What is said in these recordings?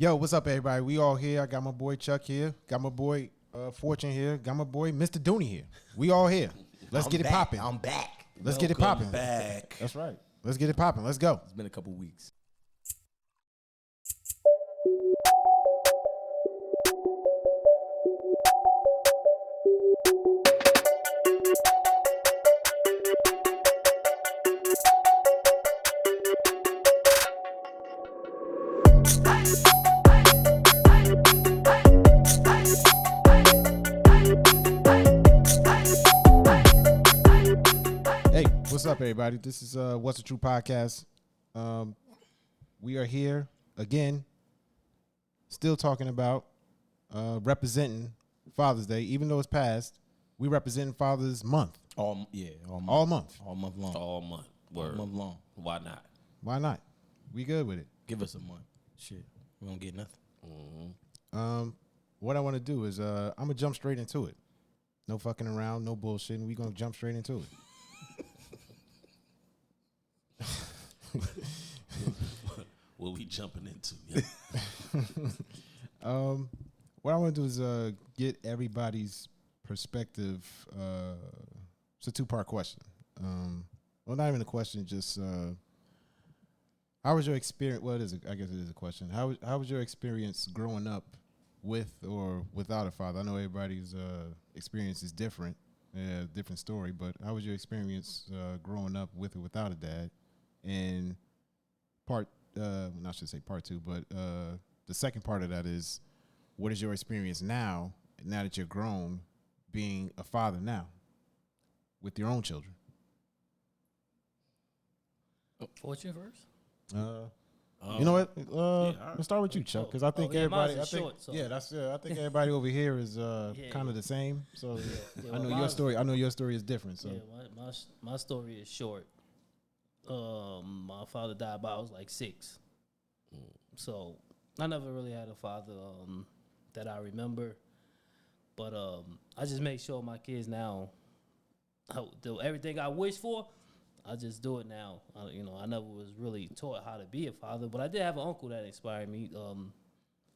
Yo, what's up, everybody? We all here. I got my boy Chuck here. Got my boy Fortune here. Got my boy Mr. Dooney here. We all here. Let's get it popping. I'm back. Let's get it popping. Back. That's right. Let's get it popping. Let's go. It's been a couple weeks. Hey, what's up, everybody? This is What's the True Podcast. We are here again, still talking about representing Father's Day. Even though it's past, we represent Father's Month. All month. All month. All month long. All month. Word. All month long. Why not? Why not? We good with it. Give us a month. Shit. We don't get nothing. What I want to do is I'm going to jump straight into it. No fucking around, no bullshitting. We going to jump straight into it. What we jumping into? Yeah. What I want to do is get everybody's perspective. It's a two-part question. Well, not even a question, just how was your experience? Well, I guess it is a question. How was your experience growing up with or without a father? I know everybody's experience is different, different story, but how was your experience growing up with or without a dad? And I should say part two, but the second part of that is, what is your experience now that you're grown, being a father now with your own children? Fortune first? You know what? all Let's start with you, Chuck, because I think everybody. mine's short, so. Yeah, that's I think everybody over here is kind of the same. So Yeah, I know well, your story. I know your story is different. So Yeah, my story is short. My father died by I was like 6. So I never really had a father that I remember. But I just make sure my kids now do everything I wish for. I just do it now. I never was really taught how to be a father, but I did have an uncle that inspired me.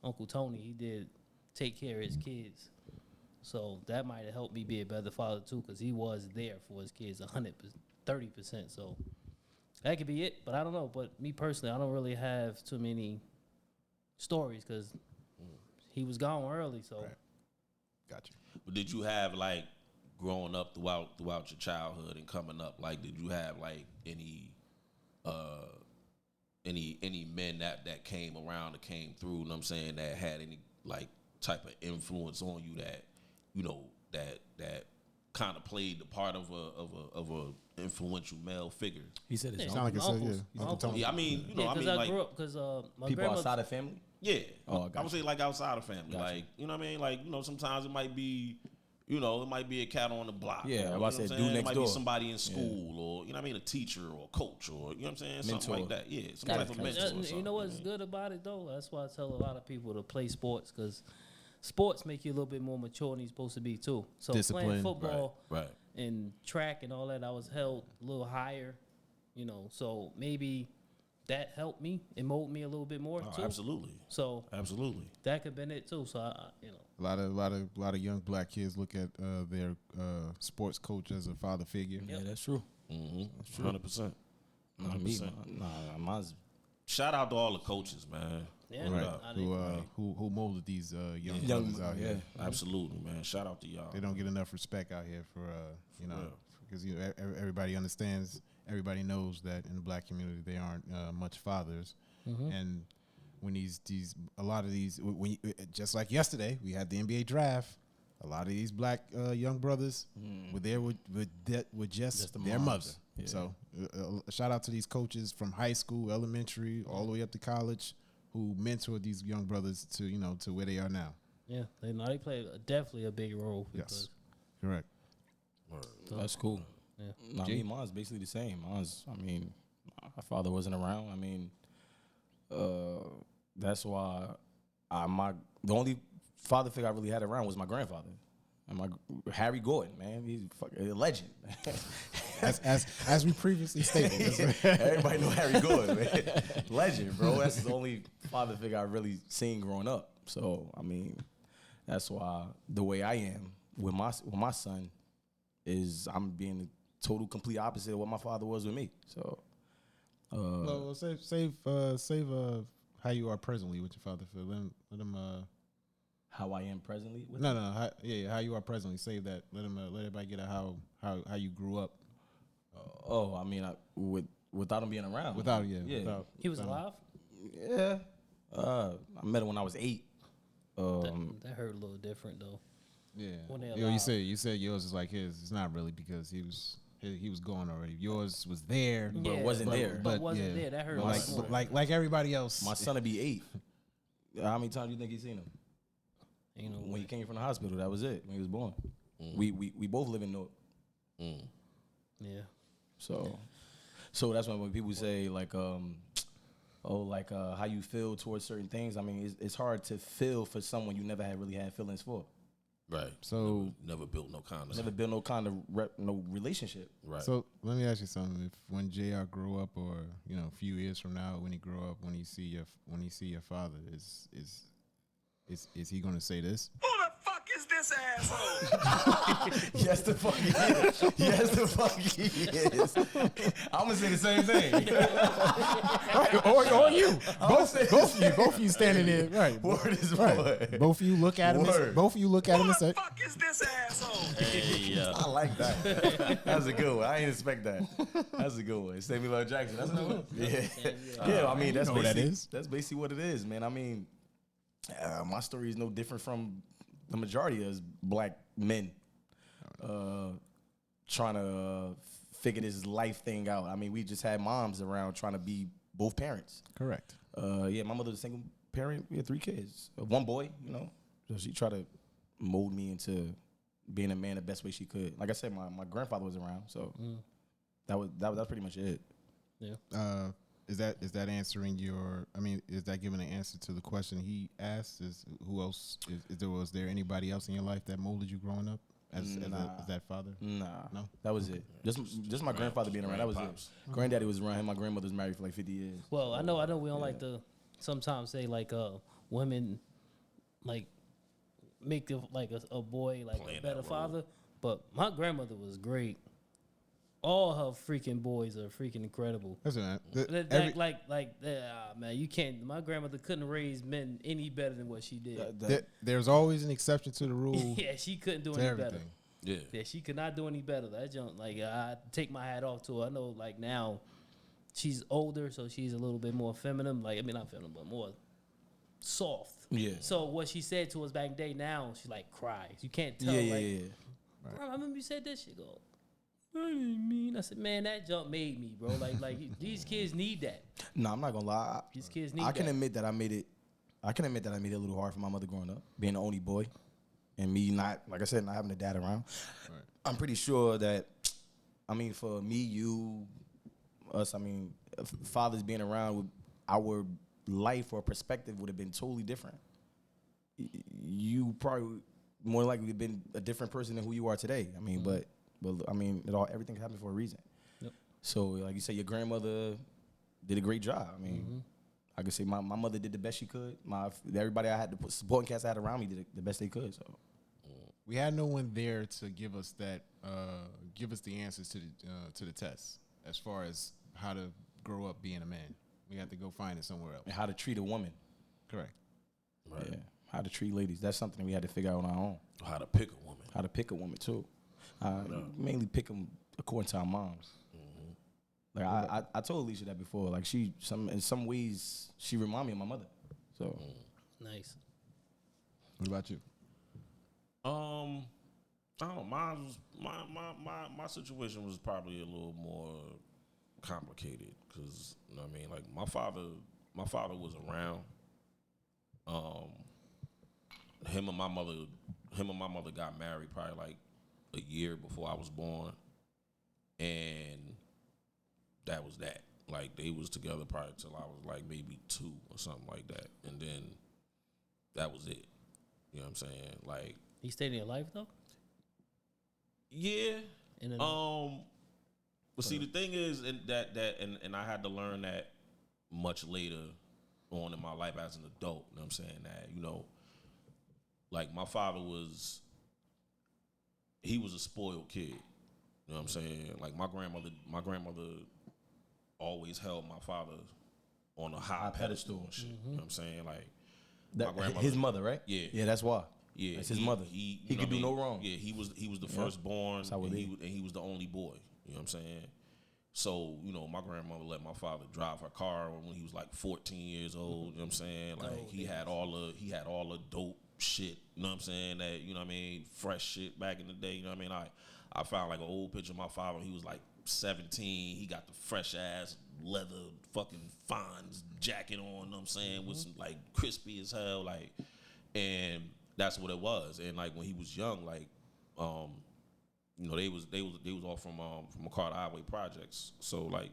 Uncle Tony, he did take care of his kids. So that might have helped me be a better father too, because he was there for his kids 130%. So that could be it, but I don't know. But me personally, I don't really have too many stories because he was gone early. So, Right. Got you. But did you have like growing up throughout your childhood and coming up? Like, did you have like any men that came around or came through? You know what I'm saying, that had any like type of influence on you that that kind of played the part of a influential male figure? He said it's Sound like it's uncles. yeah. Uncle Tony. Yeah, I mean, Yeah, because I like grew up because my people grandmother. outside of family. yeah. Oh, I gotcha. would say like outside of family, Gotcha. like you know what I mean, like sometimes it might be. it might be a cat on the block. Yeah, or, I was about to say, dude it next might door. be somebody in school, or a teacher or a coach, or you know what I'm saying, something Mentor. like that. Yeah, some Gotta type of catch mentor. it. or something, You know what's good about it though? That's why I tell a lot of people to play sports, because sports make you a little bit more mature than you're supposed to be too. So Discipline. playing football Right. and track and all that, I was held a little higher, so maybe that helped me and molded me a little bit more Oh, too. absolutely. So Absolutely. that could have been it too. So A lot of young black kids look at their sports coach as a father figure. Yeah, that's true. Mm-hmm. 100%. Not me. 100%. Mine's Shout out to all the coaches, man. yeah, Right. I didn't- Who molded these young young, brothers out here? Absolutely, man. Shout out to y'all. They don't get enough respect out here for real. because everybody understands, everybody knows that in the black community they aren't much fathers, and when a lot of these just like yesterday we had the NBA draft, a lot of these black young brothers were there with just their mother. moms. Yeah. So a shout out to these coaches from high school, elementary, all the way up to college, who mentored these young brothers to where they are now. Yeah, they play definitely a big role. Yes, correct. That's cool. Yeah. Mine's basically the same. My father wasn't around. That's why the only father figure I really had around was my grandfather. And Harry Gordon, man, he's a legend. as we previously stated. Everybody know Harry Gordon, man. Legend, bro. That's the only father figure I really seen growing up. So I mean, that's why the way I am with my son is I'm being the total complete opposite of what my father was with me. So, well, save how you are presently with your father. Phil. Let him. How I am presently with No. How you are presently. Save that. Let everybody get how you grew up. I mean, without him being around. Without He was alive? Yeah. I met him when I was 8. That hurt a little different though. Yeah. When they You alive. said yours is like his. It's not really because he was gone already. Yours was there, But wasn't there. But wasn't there. That hurt. like everybody else. My son would be 8. How many times do you think he's seen him? You know, When he came from the hospital, that was it. When he was born, we both live in Newark. yeah. So that's when people say like, how you feel towards certain things. I mean, it's hard to feel for someone you never really had feelings for. Right. So never built no kind of. Never built no kind of no relationship. Right. So let me ask you something. If when JR grow up, or a few years from now, when he grow up, when he see your father, is he gonna say this? Who the fuck is this asshole? Yes, the fuck he is. Yes, the fuck he is. I'm gonna say the same thing. or you. Both of you standing there. Right. Word is Right. word. Both of you look at him. Both of you look at him Who and the say, fuck is this asshole? Hey, I like that. That's a good one. I didn't expect that. That's a good one. Samuel L. Jackson. That's a good one. Yeah. Yeah. I mean, that's know what that basically is. that's basically what it is, man. I mean, my story is no different from the majority of us black men trying to figure this life thing out. I mean, we just had moms around trying to be both parents. correct. Yeah, my mother was a single parent. We had 3 kids, 1 boy. So she tried to mold me into being a man the best way she could. Like I said, my grandfather was around, so that was pretty much it. Yeah. Is that answering your? I mean, is that giving an answer to the question he asked? Is who else? Was there anybody else in your life that molded you growing up as that father? Nah, No? that was it. Just my grandfather being around. That was it. Granddaddy was around. Him, my grandmother was married for like 50 years. Well, I know we don't like to sometimes say like women like make a boy like Playing a better that role. father, but my grandmother was great. All her freaking boys are freaking incredible. That's it. Man, you can't. My grandmother couldn't raise men any better than what she did. There's always an exception to the rule. Yeah, she couldn't do to any everything. better. Yeah. Yeah, she could not do any better. That junk, like I take my hat off to her. I know, like now, she's older, so she's a little bit more feminine. Like I mean, not feminine, but more soft. Yeah. So what she said to us back in the day, now she like cries. You can't tell. Yeah. Grandma, I remember you said this. She go, I didn't mean. I said, man, that jump made me, bro. Like these kids need that. No, I'm not gonna lie. These kids need I can that. admit that I made it a little hard for my mother growing up, being the only boy, and me not, like I said, not having a dad around. Right. I'm pretty sure that, I mean, for me, you, us, I mean, fathers being around, our life or perspective would have been totally different. You probably more likely have been a different person than who you are today. I mean, but I mean, everything happened for a reason. Yep. So, like you said, your grandmother did a great job. I mean, I could say my mother did the best she could. Everybody I had to put supporting cats I had around me did the best they could. So We had no one there to give us that, give us the answers to the test as far as how to grow up being a man. We had to go find it somewhere else. and how to treat a woman. Correct. Right. Yeah, how to treat ladies. That's something we had to figure out on our own. How to pick a woman. How to pick a woman too. Mainly pick them according to our moms. Like I told Alicia that before. Like in some ways she remind me of my mother. So Nice. What about you? I don't know. Mine was my situation was probably a little more complicated because you know what I mean. Like my father was around. Him and my mother got married probably like a year before I was born, and that was that. Like they was together probably till I was like maybe 2 or something like that, and then that was it. You know what I'm saying? Like He stayed in your life though. yeah, In and But see, the thing is, and I had to learn that much later on in my life as an adult. You know what I'm saying? That, like my father he was a spoiled kid. You know what I'm saying? Like my grandmother always held my father on a high pedestal and shit. You know what I'm saying? Like my grandmother, his mother, right? Yeah. Yeah, that's why. Yeah, that's his mother. He could do no wrong. Yeah, he was the firstborn, and he was the only boy. You know what I'm saying? So, my grandmother let my father drive her car when he was like 14 years old. You know what I'm saying? Like he had all the dope shit. You know what I'm saying? That, you know what I mean, fresh shit back in the day. You know what I mean? I found like an old picture of my father when he was like 17. He got the fresh ass leather fucking Fonz jacket on. You know what I'm saying? With some like crispy as hell, like, and that's what it was. And like when he was young, like, they was all from McCarter Highway Projects. So like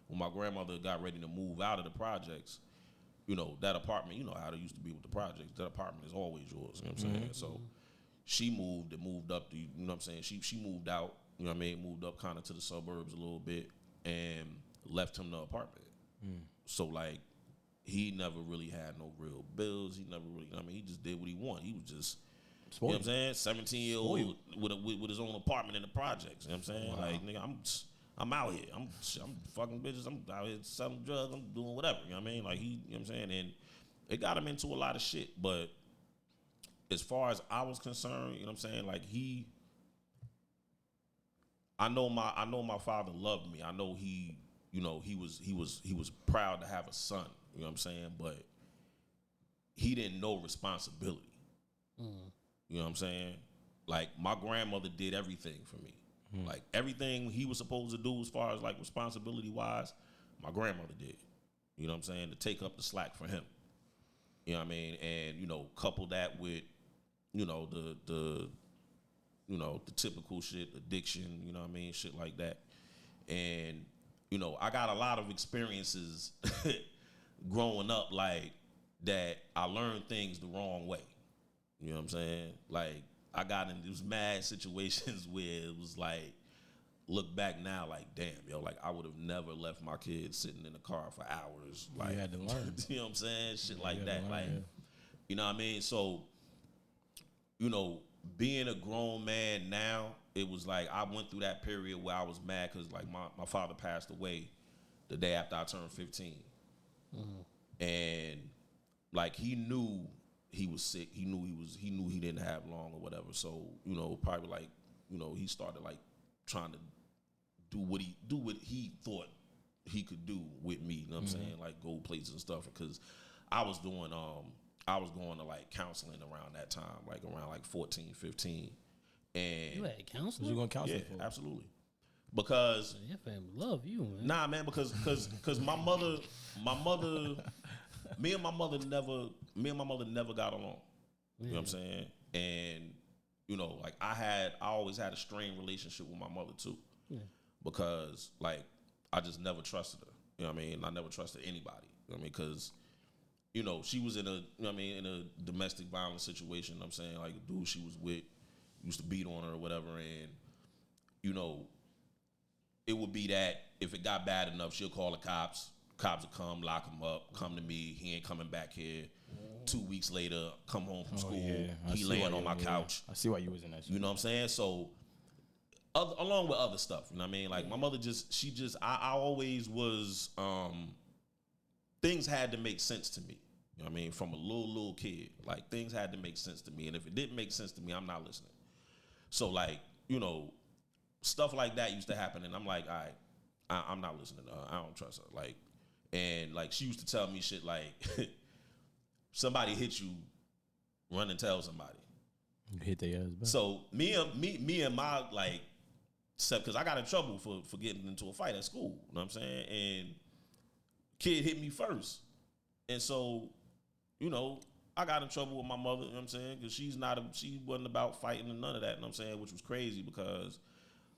when my grandmother got ready to move out of the projects, that apartment, how it used to be with the projects, that apartment is always yours. You know what I'm saying? So she moved up to, you know what I'm saying? She moved out, you know what I mean? Moved up kind of to the suburbs a little bit and left him the apartment. So like he never really had no real bills. He never really, he just did what he wanted. He was just, spoiled. You know what I'm saying? 17-year-old with his own apartment in the projects. You know what I'm saying? Wow. Like, nigga, I'm out here. I'm fucking bitches. I'm out here selling drugs. I'm doing whatever. You know what I mean? Like you know what I'm saying? And it got him into a lot of shit. But as far as I was concerned, you know what I'm saying? Like I know my father loved me. I know he was proud to have a son. You know what I'm saying? But he didn't know responsibility. You know what I'm saying? Like my grandmother did everything for me. Like everything he was supposed to do as far as like responsibility wise, my grandmother did. You know what I'm saying? To take up the slack for him. You know what I mean? And couple that with the typical shit, addiction, you know what I mean? Shit like that. And I got a lot of experiences growing up like that. I learned things the wrong way. You know what I'm saying? Like I got in these mad situations where it was like, look back now, like, damn, yo, like I would have never left my kids sitting in the car for hours. Like, you had to learn. You know what I'm saying? Shit like that. Like, you know what I mean? So, being a grown man now, it was like I went through that period where I was mad because like my father passed away the day after I turned 15. And like he knew he was sick. He knew he didn't have long or whatever. So, probably like, he started like trying to do what he thought he could do with me, you know what I'm saying? Like go places and stuff. Because I was going to like counseling around that time, like around like 14, 15. And you had counseling? You going counseling for? Yeah, absolutely. Because your family love you, man. Nah, man, because my mother me and my mother never got along. You know what I'm saying? And like I always had a strained relationship with my mother too. Yeah. Because like I just never trusted her. You know what I mean? I never trusted anybody. You know what I mean? Because she was in in a domestic violence situation. You know what I'm saying? Like a dude she was with used to beat on her or whatever, and it would be that if it got bad enough, she'll call the cops. Cops will come, lock him up, come to me. He ain't coming back here. 2 weeks later, come home from school. Yeah. He laying on my couch. I see why you was in that shit. You know what I'm saying? So, along with other stuff, you know what I mean? Like, my mother I always was, things had to make sense to me. You know what I mean? From a little kid. Like, things had to make sense to me. And if it didn't make sense to me, I'm not listening. So, like, stuff like that used to happen. And I'm like, all right, I'm not listening to her. I don't trust her. Like, and like she used to tell me shit like, somebody hit you, run and tell somebody. You hit their ass back. So me and my like, because I got in trouble for getting into a fight at school. You know what I'm saying? And kid hit me first, and so I got in trouble with my mother. You know what I'm saying? Because she wasn't about fighting and none of that. You know what I'm saying? Which was crazy because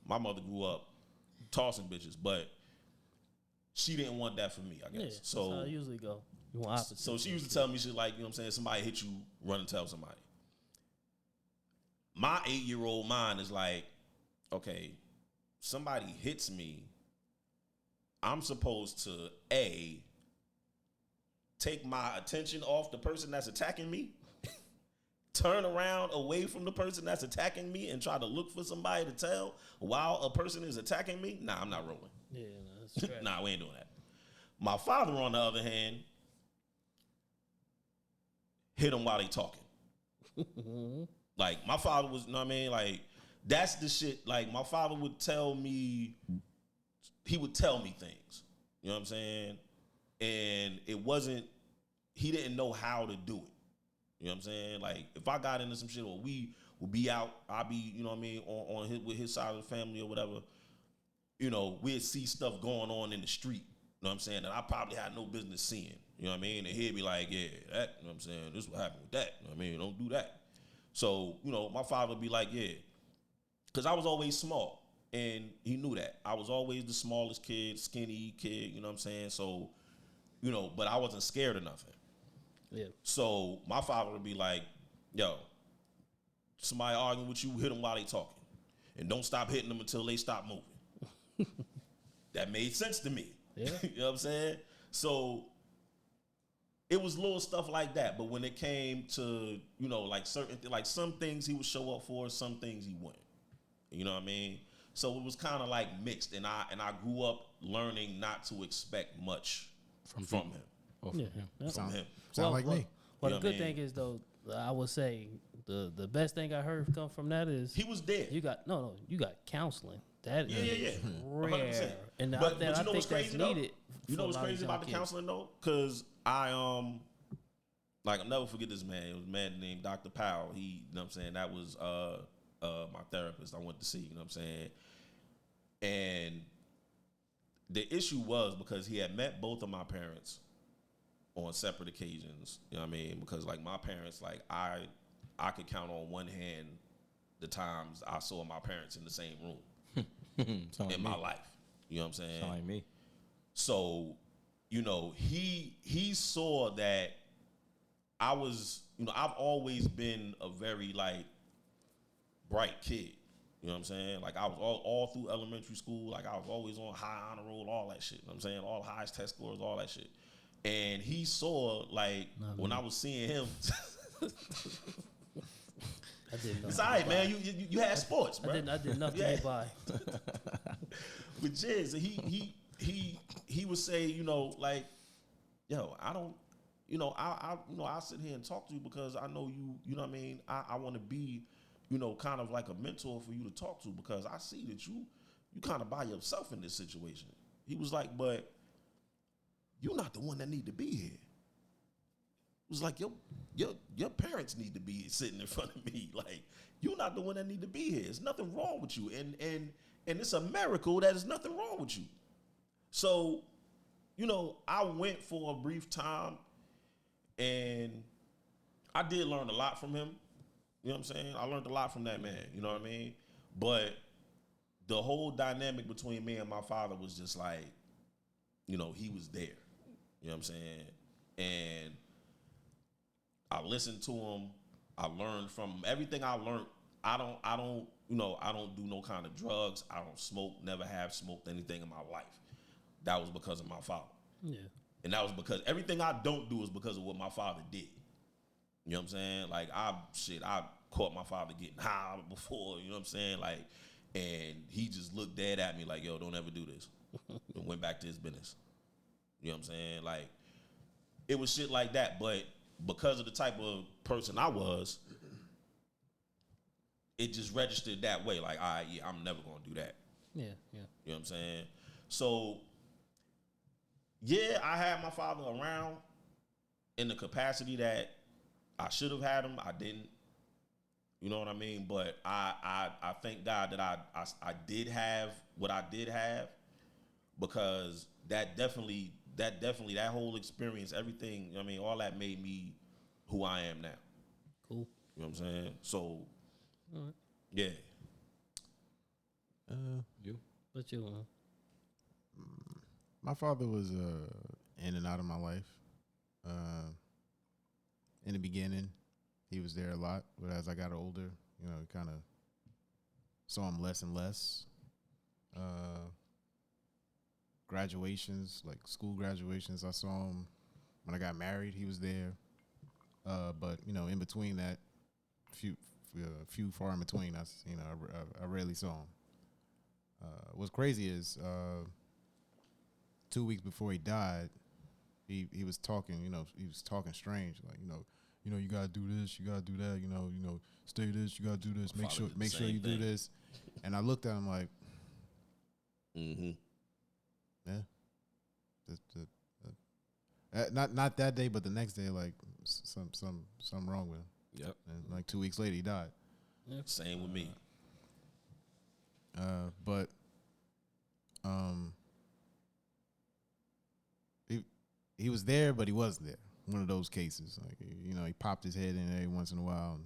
my mother grew up tossing bitches, but she didn't want that for me, I guess. Yeah, so that's how I usually go. You want opposite. So she used to tell me shit like, you know what I'm saying, somebody hit you, run and tell somebody. My 8-year-old mind is like, okay, somebody hits me, I'm supposed to take my attention off the person that's attacking me, turn around away from the person that's attacking me, and try to look for somebody to tell while a person is attacking me. Nah, I'm not rolling. Yeah, no, that's trash. Nah, we ain't doing that. My father, on the other hand, hit him while they talking. Like, my father was, you know what I mean? Like, that's the shit. Like, my father would tell me, he would tell me things. You know what I'm saying? And it wasn't, he didn't know how to do it. You know what I'm saying? Like, if I got into some shit or we would be out, I'd be, you know what I mean, on his, with his side of the family or whatever, you know, we'd see stuff going on in the street. You know what I'm saying? That I probably had no business seeing. You know what I mean? And he'd be like, yeah, that, you know what I'm saying? This is what happened with that. You know what I mean? Don't do that. So, you know, my father would be like, yeah. Because I was always small. And he knew that. I was always the smallest kid, skinny kid, you know what I'm saying? So, you know, but I wasn't scared of nothing. Yeah. So my father would be like, yo, somebody arguing with you, hit them while they talking. And don't stop hitting them until they stop moving. That made sense to me. Yeah. You know what I'm saying? So it was little stuff like that. But when it came to, you know, like like some things he would show up for, some things he wouldn't. You know what I mean? So it was kind of like mixed. And I grew up learning not to expect much from him. Yeah. From him. Sound like me. Well, You the know good what I mean? thing is, though, I would say the best thing I heard come from that is He was there. you got you got counseling. That is Yeah. rare, 100%. and But I you know think what's that's crazy though? needed. You know for what's a lot of crazy young about the kids. counseling though? Because I like I'll never forget this man. It was a man named Dr. Powell. He, you know what I'm saying, that was my therapist I went to see, you know what I'm saying? And the issue was because he had met both of my parents on separate occasions, you know what I mean? Because like my parents, like I could count on one hand the times I saw my parents in the same room in my life. You know what I'm saying? Sound like me. So, you know, he saw that I was, you know, I've always been a very like bright kid. You know what I'm saying? Like I was all through elementary school, like I was always on high honor roll, all that shit. You know what I'm saying? All highest test scores, all that shit. And he saw like when I was seeing him. I didn't know. It's all right, man. You had sports, bro. I did nothing Yeah. to buy. With Jizz, he would say, you know, like, yo, I don't, you know, I sit here and talk to you because I know you know what I mean? I want to be, you know, kind of like a mentor for you to talk to because I see that you kind of by yourself in this situation. He was like, but you're not the one that need to be here. It was like your parents need to be sitting in front of me. Like, you're not the one that need to be here. There's nothing wrong with you. And it's a miracle that there's nothing wrong with you. So, you know, I went for a brief time and I did learn a lot from him. You know what I'm saying? I learned a lot from that man. You know what I mean? But the whole dynamic between me and my father was just like, you know, he was there. You know what I'm saying? And I listened to him. I learned from him. Everything I learned. I don't, you know, I don't do no kind of drugs. I don't smoke, never have smoked anything in my life. That was because of my father. Yeah. And that was because everything I don't do is because of what my father did. You know what I'm saying? Like I caught my father getting high before, you know what I'm saying? Like, and he just looked dead at me like, yo, don't ever do this. And went back to his business. You know what I'm saying? Like, it was shit like that. But because of the type of person I was, it just registered that way. Like, all right, yeah, I'm never gonna do that. Yeah. You know what I'm saying? So, yeah, I had my father around in the capacity that I should have had him. I didn't. You know what I mean? But I thank God that I did have what I did have, because that whole experience, everything, you know what I mean, all that made me who I am now. Cool. You know what I'm saying? So, All right. yeah. You? What you My father was in and out of my life. In the beginning, he was there a lot, but as I got older, you know, kind of saw him less and less. Graduations, like school graduations. I saw him when I got married. He was there. But you know, in between that, few far in between, I rarely saw him. What's crazy is 2 weeks before he died, he was talking. You know, he was talking strange, like you gotta do this, you gotta do that. You know, stay this, you gotta do this. Make sure you do this. And I looked at him like, yeah. Not that day, but the next day, like something wrong with him. Yep. And like 2 weeks later, he died. Same with me. But he was there, but he wasn't there. One of those cases, like he popped his head in every once in a while,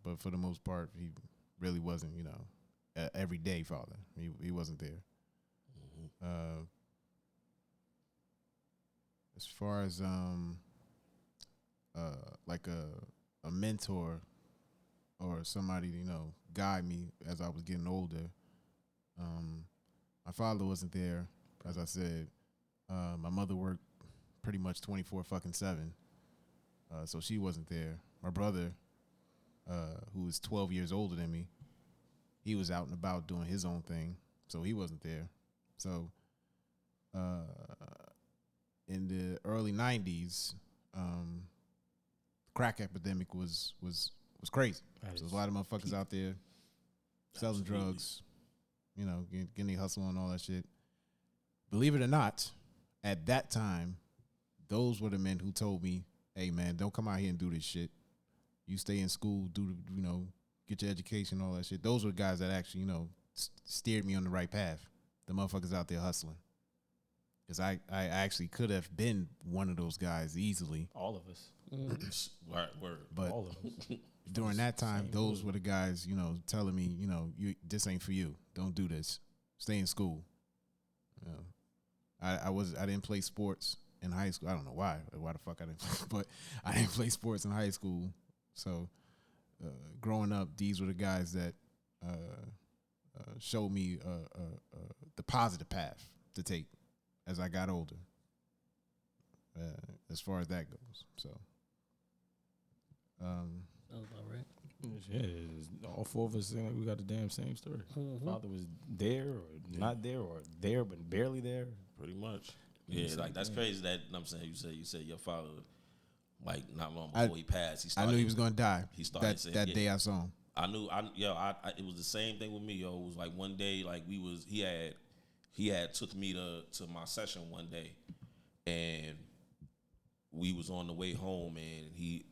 but for the most part, he really wasn't. A everyday father. He wasn't there. As far as like a mentor or somebody guide me as I was getting older. My father wasn't there, as I said. My mother worked pretty much 24/7, so she wasn't there. My brother, who was 12 years older than me, he was out and about doing his own thing, so he wasn't there. So in the early 90s, crack epidemic was crazy. So there's a lot of motherfuckers out there selling drugs, getting their hustle and all that shit. Believe it or not, at that time, those were the men who told me, hey man, don't come out here and do this shit. You stay in school, get your education, all that shit. Those were the guys that actually, steered me on the right path. The motherfuckers out there hustling. Because I actually could have been one of those guys easily. All of us. Right, word. But all of us. During that time, those were the guys, telling me, this ain't for you. Don't do this. Stay in school. I didn't play sports in high school. I don't know why the fuck I didn't play, but I didn't play sports in high school. So growing up, these were the guys that showed me the positive path to take as I got older, as far as that goes. So Sounds about right. Yeah, all four of us seem like we got the damn same story. Father was there or not there, or there but barely there. Pretty much. Yeah, like that's crazy that I'm saying you said your father, like not long before he passed, I knew he was gonna die. He started saying, that day I saw him. I knew it was the same thing with me, yo. It was like one day, like he had took me to my session one day, and we was on the way home, and he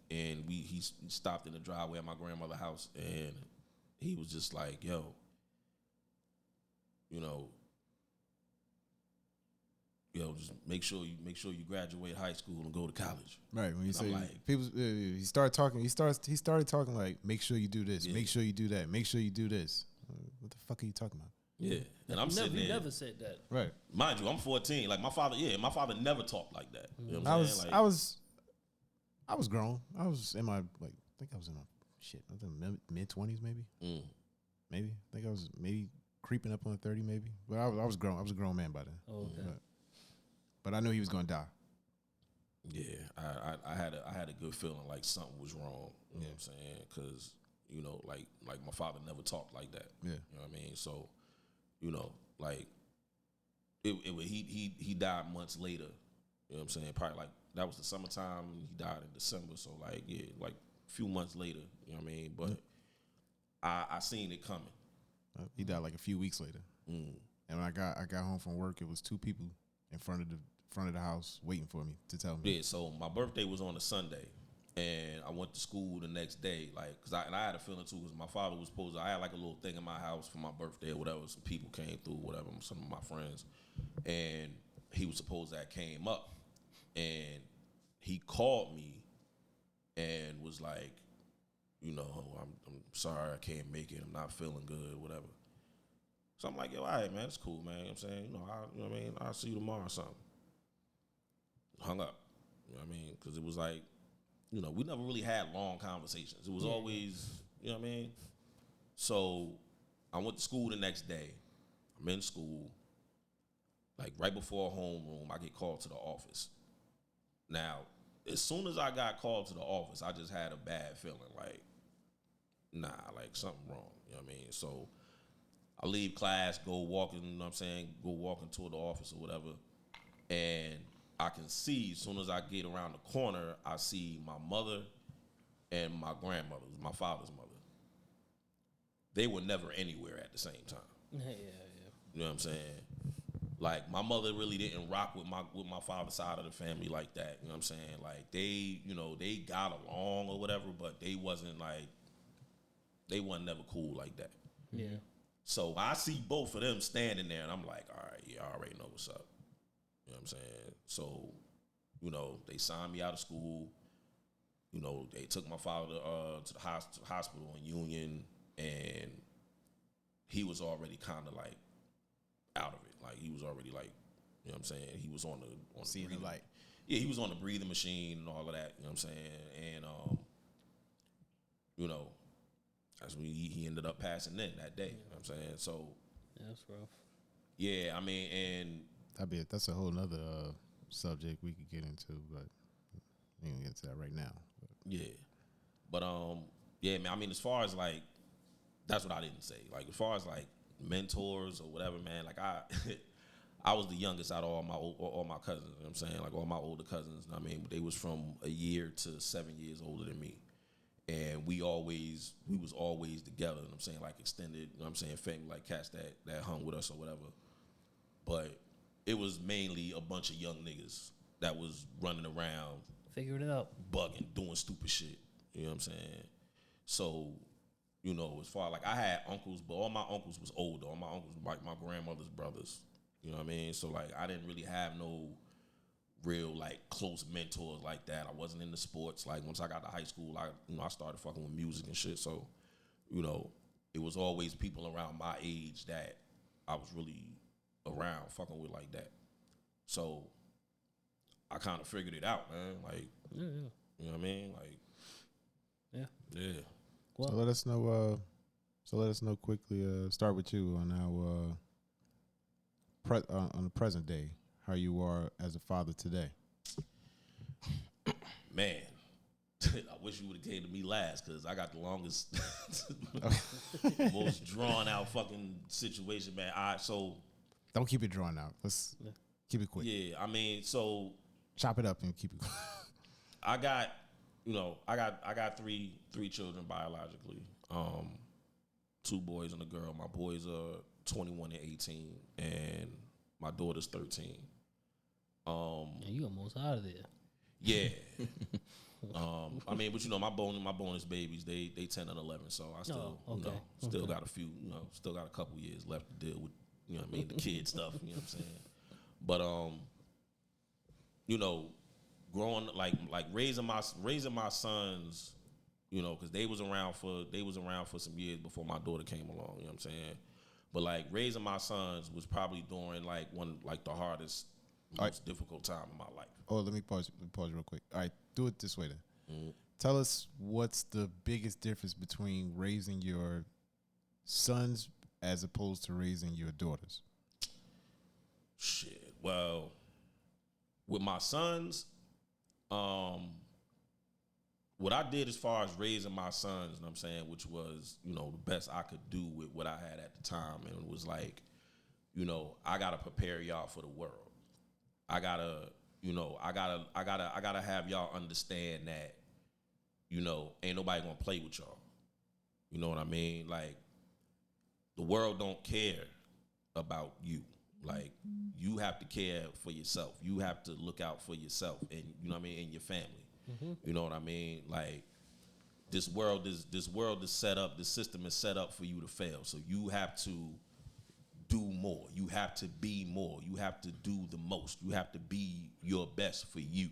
stopped in the driveway at my grandmother's house, and he was just like, yo, just make sure you graduate high school and go to college. Right. When you say like, people, he started talking like, make sure you do this, make sure you do that, make sure you do this. What the fuck are you talking about? Yeah, and I'm sitting there. He never said that. Right. Mind you, I'm 14. Like my father never talked like that. You know what I I'm was saying? I was grown. I was in my I think I was in my mid 20s maybe. Maybe I think I was maybe creeping up on 30 maybe. But I was grown. I was a grown man by then. Oh, okay. But I knew he was gonna die. Yeah, I had a good feeling like something was wrong. You know what I'm saying? Because like my father never talked like that. Yeah. You know what I mean? So, like he died months later. You know what I'm saying? Probably like that was the summertime. He died in December. So like like a few months later. You know what I mean? But I seen it coming. He died like a few weeks later. And when I got home from work, it was two people in front of the house waiting for me to tell me. Yeah, so my birthday was on a Sunday, and I went to school the next day, like, and I had a feeling too, because my father was supposed to, I had like a little thing in my house for my birthday or whatever, some people came through, whatever, some of my friends, and he was supposed to have came up, and he called me and was like, I'm sorry I can't make it, I'm not feeling good, whatever. So I'm like, yo, all right, man, it's cool, man. You know what I'm saying? You know what I mean? I'll see you tomorrow or something. Hung up. You know what I mean? Because it was like, we never really had long conversations. It was always, you know what I mean? So I went to school the next day, I'm in school. Like right before homeroom, I get called to the office. Now, as soon as I got called to the office, I just had a bad feeling. Like, nah, like something wrong. You know what I mean? So I leave class, go walking, you know what I'm saying? Go walking toward the office or whatever. And I can see, as soon as I get around the corner, I see my mother and my grandmother, my father's mother. They were never anywhere at the same time. Yeah. You know what I'm saying? Like, my mother really didn't rock with my father's side of the family like that. You know what I'm saying? Like, they, you know, they got along or whatever, but they wasn't never cool like that. Yeah. So I see both of them standing there, and I'm like, all right, yeah, I already know what's up. You know what I'm saying? So, you know, they signed me out of school. You know, they took my father to the hospital in Union, and he was already kind of like out of it. Like, he was already like, you know what I'm saying? He was on the Seeing the light. Yeah, he was on the breathing machine and all of that. You know what I'm saying? And you know, that's when he ended up passing in that day. You know what I'm saying? So Yeah, that's rough. yeah, I mean, and That's a whole nother subject we could get into, but we ain't gonna get into that right now. But. yeah, but yeah, man. I mean, as far as like, that's what I didn't say. Like, as far as like mentors or whatever, man. Like I was the youngest out of all my cousins. You know what I'm saying? Like all my older cousins. I mean, they was from a year to 7 years older than me. And we was always together, you know what I'm saying, like extended, you know what I'm saying, family, like cats that hung with us or whatever. But it was mainly a bunch of young niggas that was running around, Figuring it out. bugging, doing stupid shit. You know what I'm saying? So, you know, as far like I had uncles, but all my uncles was older. All my uncles were like my grandmother's brothers. You know what I mean? So like I didn't really have no real like close mentors like that. I wasn't into sports. Like once I got to high school, I started fucking with music and shit. So, you know, it was always people around my age that I was really around fucking with like that. So I kind of figured it out, man. Like, Yeah. you know what I mean? Like, yeah. So let us know quickly. Start with you on how on the present day, how you are as a father today. Man, I wish you would have came to me last because I got the longest, most drawn out fucking situation, man. Don't keep it drawn out. Let's keep it quick. Yeah, I mean, so Chop it up and keep it quick. I got three children biologically. 2 boys and a girl. My boys are 21 and 18, and my daughter's 13. You almost out of there. Yeah. I mean, but you know, my bonus babies, they 10 and 11, so I still, still got a few, still got a couple years left to deal with, you know what I mean, the kid stuff, you know what I'm saying? But you know, growing like raising my sons, you know, because they was around for some years before my daughter came along, you know what I'm saying? But like raising my sons was probably during the hardest, most difficult time in my life. Oh, let me pause real quick. All right, do it this way then. Mm-hmm. Tell us what's the biggest difference between raising your sons as opposed to raising your daughters. Shit. Well, with my sons, what I did as far as raising my sons, you know what I'm saying, which was, you know, the best I could do with what I had at the time, and it was like, you know, I gotta prepare y'all for the world. I gotta have y'all understand that, you know, ain't nobody gonna play with y'all. You know what I mean? Like, the world don't care about you. Like, you have to care for yourself. You have to look out for yourself and, you know what I mean, and your family. Mm-hmm. You know what I mean? Like, this world is set up, this system is set up for you to fail. So you have to do more. You have to be more. You have to do the most. You have to be your best for you.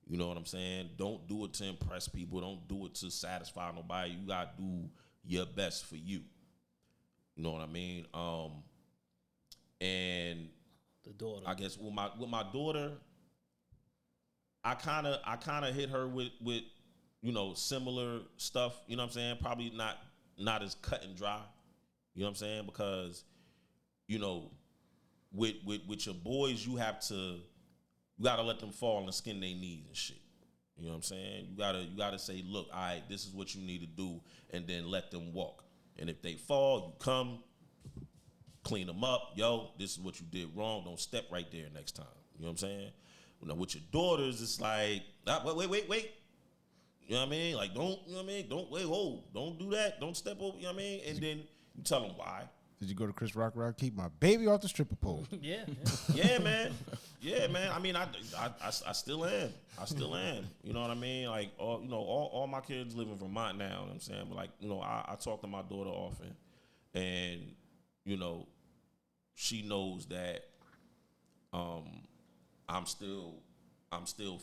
You know what I'm saying? Don't do it to impress people. Don't do it to satisfy nobody. You got to do your best for you. You know what I mean? And the daughter, I guess with my daughter, I kind of hit her with you know, similar stuff. You know what I'm saying? Probably not as cut and dry. You know what I'm saying? Because you know, with your boys, you gotta let them fall and skin their knees and shit. You know what I'm saying? You gotta say, look, all right, this is what you need to do, and then let them walk. And if they fall, you come, clean them up. Yo, this is what you did wrong. Don't step right there next time. You know what I'm saying? Now with your daughters, it's like, wait. You know what I mean? Like, don't, you know what I mean? Don't, wait, whoa, don't do that. Don't step over, you know what I mean? And then you tell them why. Did you go to Chris Rock? Keep my baby off the stripper pole. Yeah. Yeah, man. Yeah, man. I mean, I still am. I still am. You know what I mean? Like, all my kids live in Vermont now. You know what I'm saying? But like, you know, I talk to my daughter often, and you know, she knows that I'm still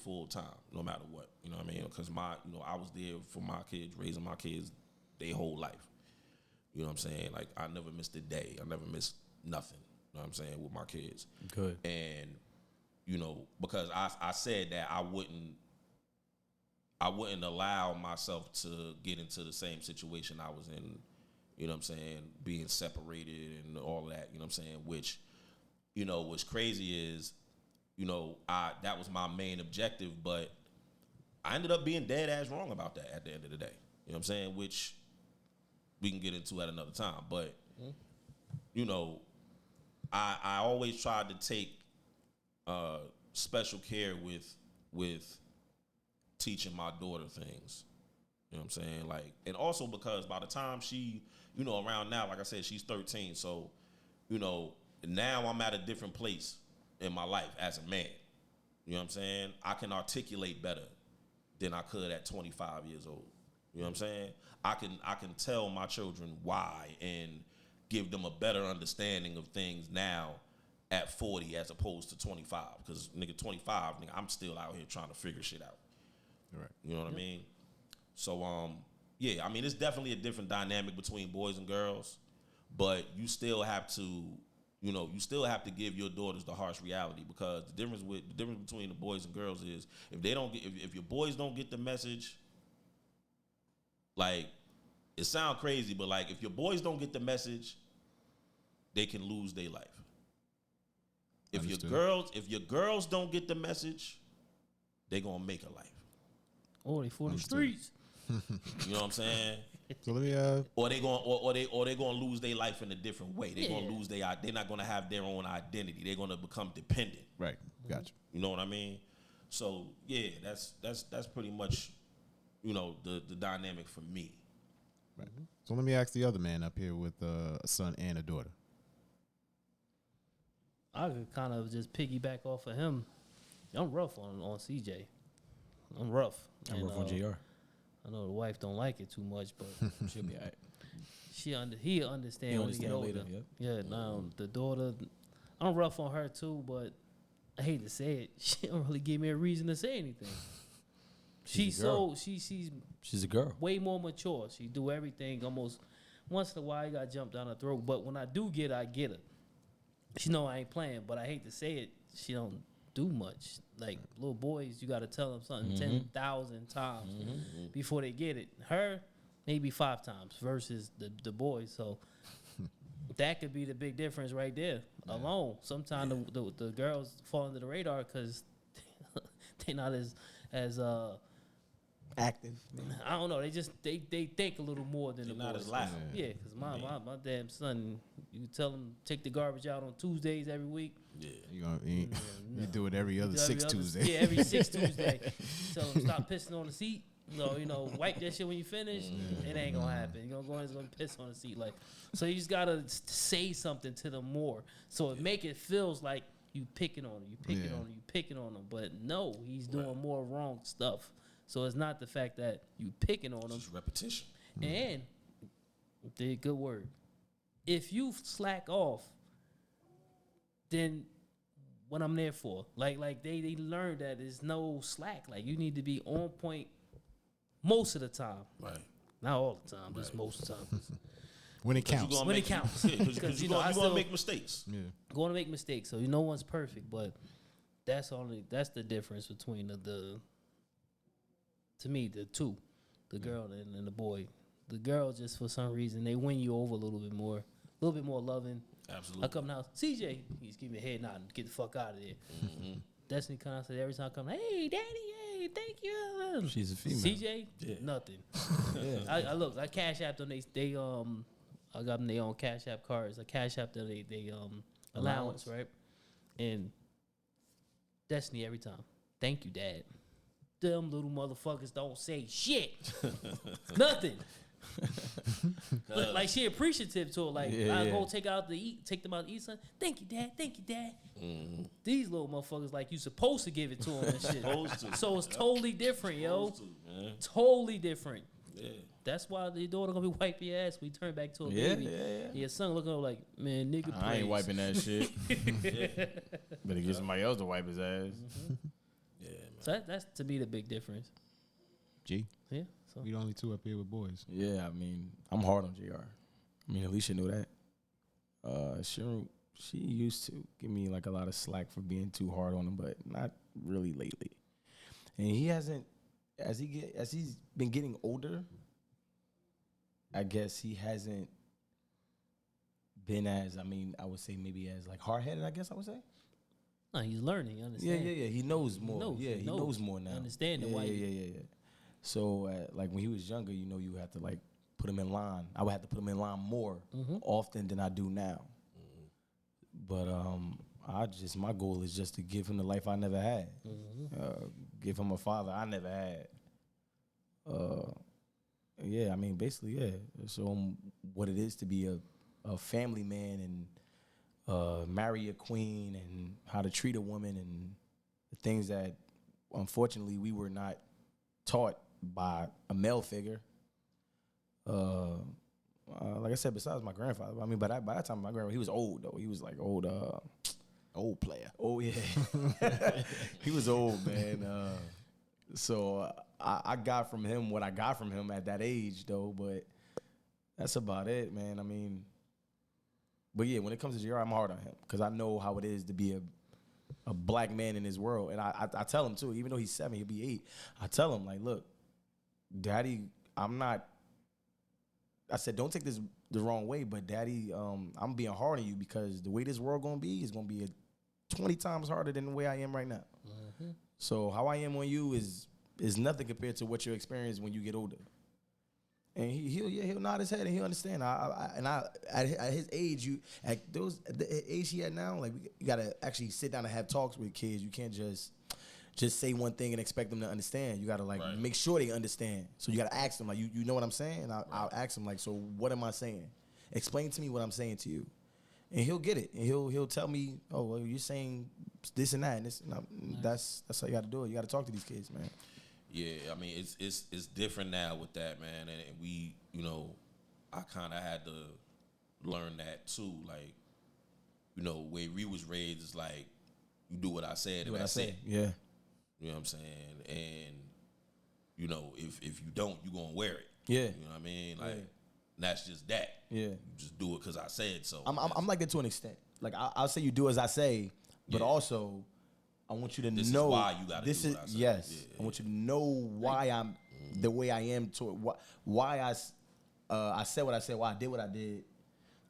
full time, no matter what. You know what I mean? Because I was there for my kids, raising my kids their whole life. You know what I'm saying? Like, I never missed a day. I never missed nothing. You know what I'm saying, with my kids. Good. And, you know, because I said that I wouldn't allow myself to get into the same situation I was in, you know what I'm saying, being separated and all of that, you know what I'm saying, which, you know, what's crazy is, you know, that was my main objective, but I ended up being dead ass wrong about that at the end of the day. You know what I'm saying? Which we can get into at another time. But, you know, I always tried to take special care with teaching my daughter things. You know what I'm saying? Like, and also because by the time she, you know, around now, like I said, she's 13. So, you know, now I'm at a different place in my life as a man. You know what I'm saying? I can articulate better than I could at 25 years old. You know what I'm saying? I can tell my children why and give them a better understanding of things now at 40 as opposed to 25. Because, nigga, 25, nigga, I'm still out here trying to figure shit out. Right. You know what I mean? So, yeah, I mean, it's definitely a different dynamic between boys and girls, but you still have to, you know, give your daughters the harsh reality, because the difference between the boys and girls is if your boys don't get the message, like, it sounds crazy, but like, if your boys don't get the message, they can lose their life. If your girls don't get the message, they gonna make a life. Or they for the streets. You know what I'm saying? So let me Or they gonna lose their life in a different way. They're not gonna have their own identity. They're gonna become dependent. right. Gotcha. You know what I mean? So yeah, that's pretty much, you know, the dynamic for me. Right. So let me ask the other man up here with a son and a daughter. I could kind of just piggyback off of him. I'm rough on CJ. I'm rough. I'm rough on JR. I know the wife don't like it too much, but She'll be all right. he understand when he get older. Later, yep. Yeah, now the daughter, I'm rough on her too, but I hate to say it, she don't really give me a reason to say anything. She's a girl. way more mature. She do everything almost once in a while. I got jumped down her throat, but when I do get her, I get her. She know I ain't playing, but I hate to say it, she don't do much. Like, little boys, you got to tell them something 10,000 times before they get it. Her, maybe 5 times versus the boys. So that could be the big difference right there alone. Sometimes the girls fall under the radar because they're not as Active. I don't know. They think a little more than They're the not boys. as loud. Yeah, because my damn son, you tell him take the garbage out on Tuesdays every week. Yeah. You do it every other Tuesday. Yeah, every 6 Tuesday. Tell him stop pissing on the seat. Wipe that shit when you finish. It ain't gonna happen. You're gonna piss on the seat. Like, so you just gotta say something to them more. So it make it feels like you picking on him. You picking on him. But no, he's doing more wrong stuff. So it's not the fact that you picking on him. It's just repetition. And the good word. If you slack off, then what I'm there for. Like they learned that there's no slack. Like, you need to be on point most of the time. Right. Not all the time, just most of the time. When it counts. When it counts. Because you're going to make mistakes. Yeah. Going to make mistakes. So no one's perfect, but that's the difference between to me, the two, the girl and the boy. The girl, just for some reason, they win you over a little bit more loving. Absolutely. I come in the house, CJ, he's giving me a head nod and get the fuck out of there. Destiny constantly every time I come, hey, daddy, hey, thank you. She's a female. CJ, Yeah. nothing. Yeah. I look, I cash app them. They I got them their own cash app cards. I cash app them they allowance, right? And Destiny every time. Thank you, Dad. Them little motherfuckers don't say shit. Nothing. Like she appreciative to it. Like I go take them out to eat something. Thank you, Dad. Thank you, Dad. These little motherfuckers like you supposed to give it to them and shit. Supposed to. So it's totally different, yo. Supposed to, man. Totally different. Yeah. That's why your daughter gonna be wipe your ass when you turn back to a Yeah, baby. yeah. Your son looking up like, man, nigga. I ain't praise." wiping that shit. Better get somebody else to wipe his ass. Yeah, man. So that's to me the big difference. G, Yeah. So we the only two up here with boys. Yeah, I mean, I'm hard on JR. I mean, Alicia knew that. She used to give me like a lot of slack for being too hard on him, but not really lately. And he hasn't, as he's been getting older, I guess he hasn't been as, I would say maybe as like hard-headed, I guess I would say. no, he's learning. You Yeah, understand? yeah. He knows more. He He knows more now. Understanding yeah, why. Yeah. So, like when he was younger, you had to like put him in line. I would have to put him in line more often than I do now. But my goal is just to give him the life I never had. Give him a father I never had. Yeah, I mean, basically, yeah. Show him what it is to be a family man and marry a queen and how to treat a woman and the things that, unfortunately, we were not taught by a male figure. Like I said, besides my grandfather, I mean, by that time, my grandfather, he was old though. He was like old player. Oh yeah, he was old, man. So I got from him what I got from him at that age, though. But that's about it, man. I mean, but yeah, when it comes to JR, I'm hard on him because I know how it is to be a black man in this world, and I tell him too. Even though he's 7, he'll be 8. I tell him like, look, Daddy, I'm not. I said, don't take this the wrong way, but Daddy, I'm being hard on you because the way this world gonna be is gonna be 20 times harder than the way I am right now. So how I am on you is nothing compared to what you experience when you get older. And he'll nod his head and he'll understand. At his age, the age he had now, like you gotta actually sit down and have talks with kids. You can't just say one thing and expect them to understand. You gotta make sure they understand. So you gotta ask them like, you know what I'm saying? And I'll ask them like, so what am I saying? Explain to me what I'm saying to you. And he'll get it. And he'll tell me, oh, well, you're saying this and that. And this, that's how you got to do it. You got to talk to these kids, man. Yeah, I mean, it's different now with that, man. And we, I kind of had to learn that too. Like, where we was raised is like, you do what I said and that's it. Yeah. You know what I'm saying? And, if you don't, you're going to wear it. Yeah. You know what I mean? Like, that's just that. Yeah. You just do it because I said so. I'm like that to an extent. Like, I'll say you do as I say, but also I want you to this know. Is why you got to do what I say. Yes. Yeah. I want you to know why I'm the way I am, why I said what I said, why I did what I did.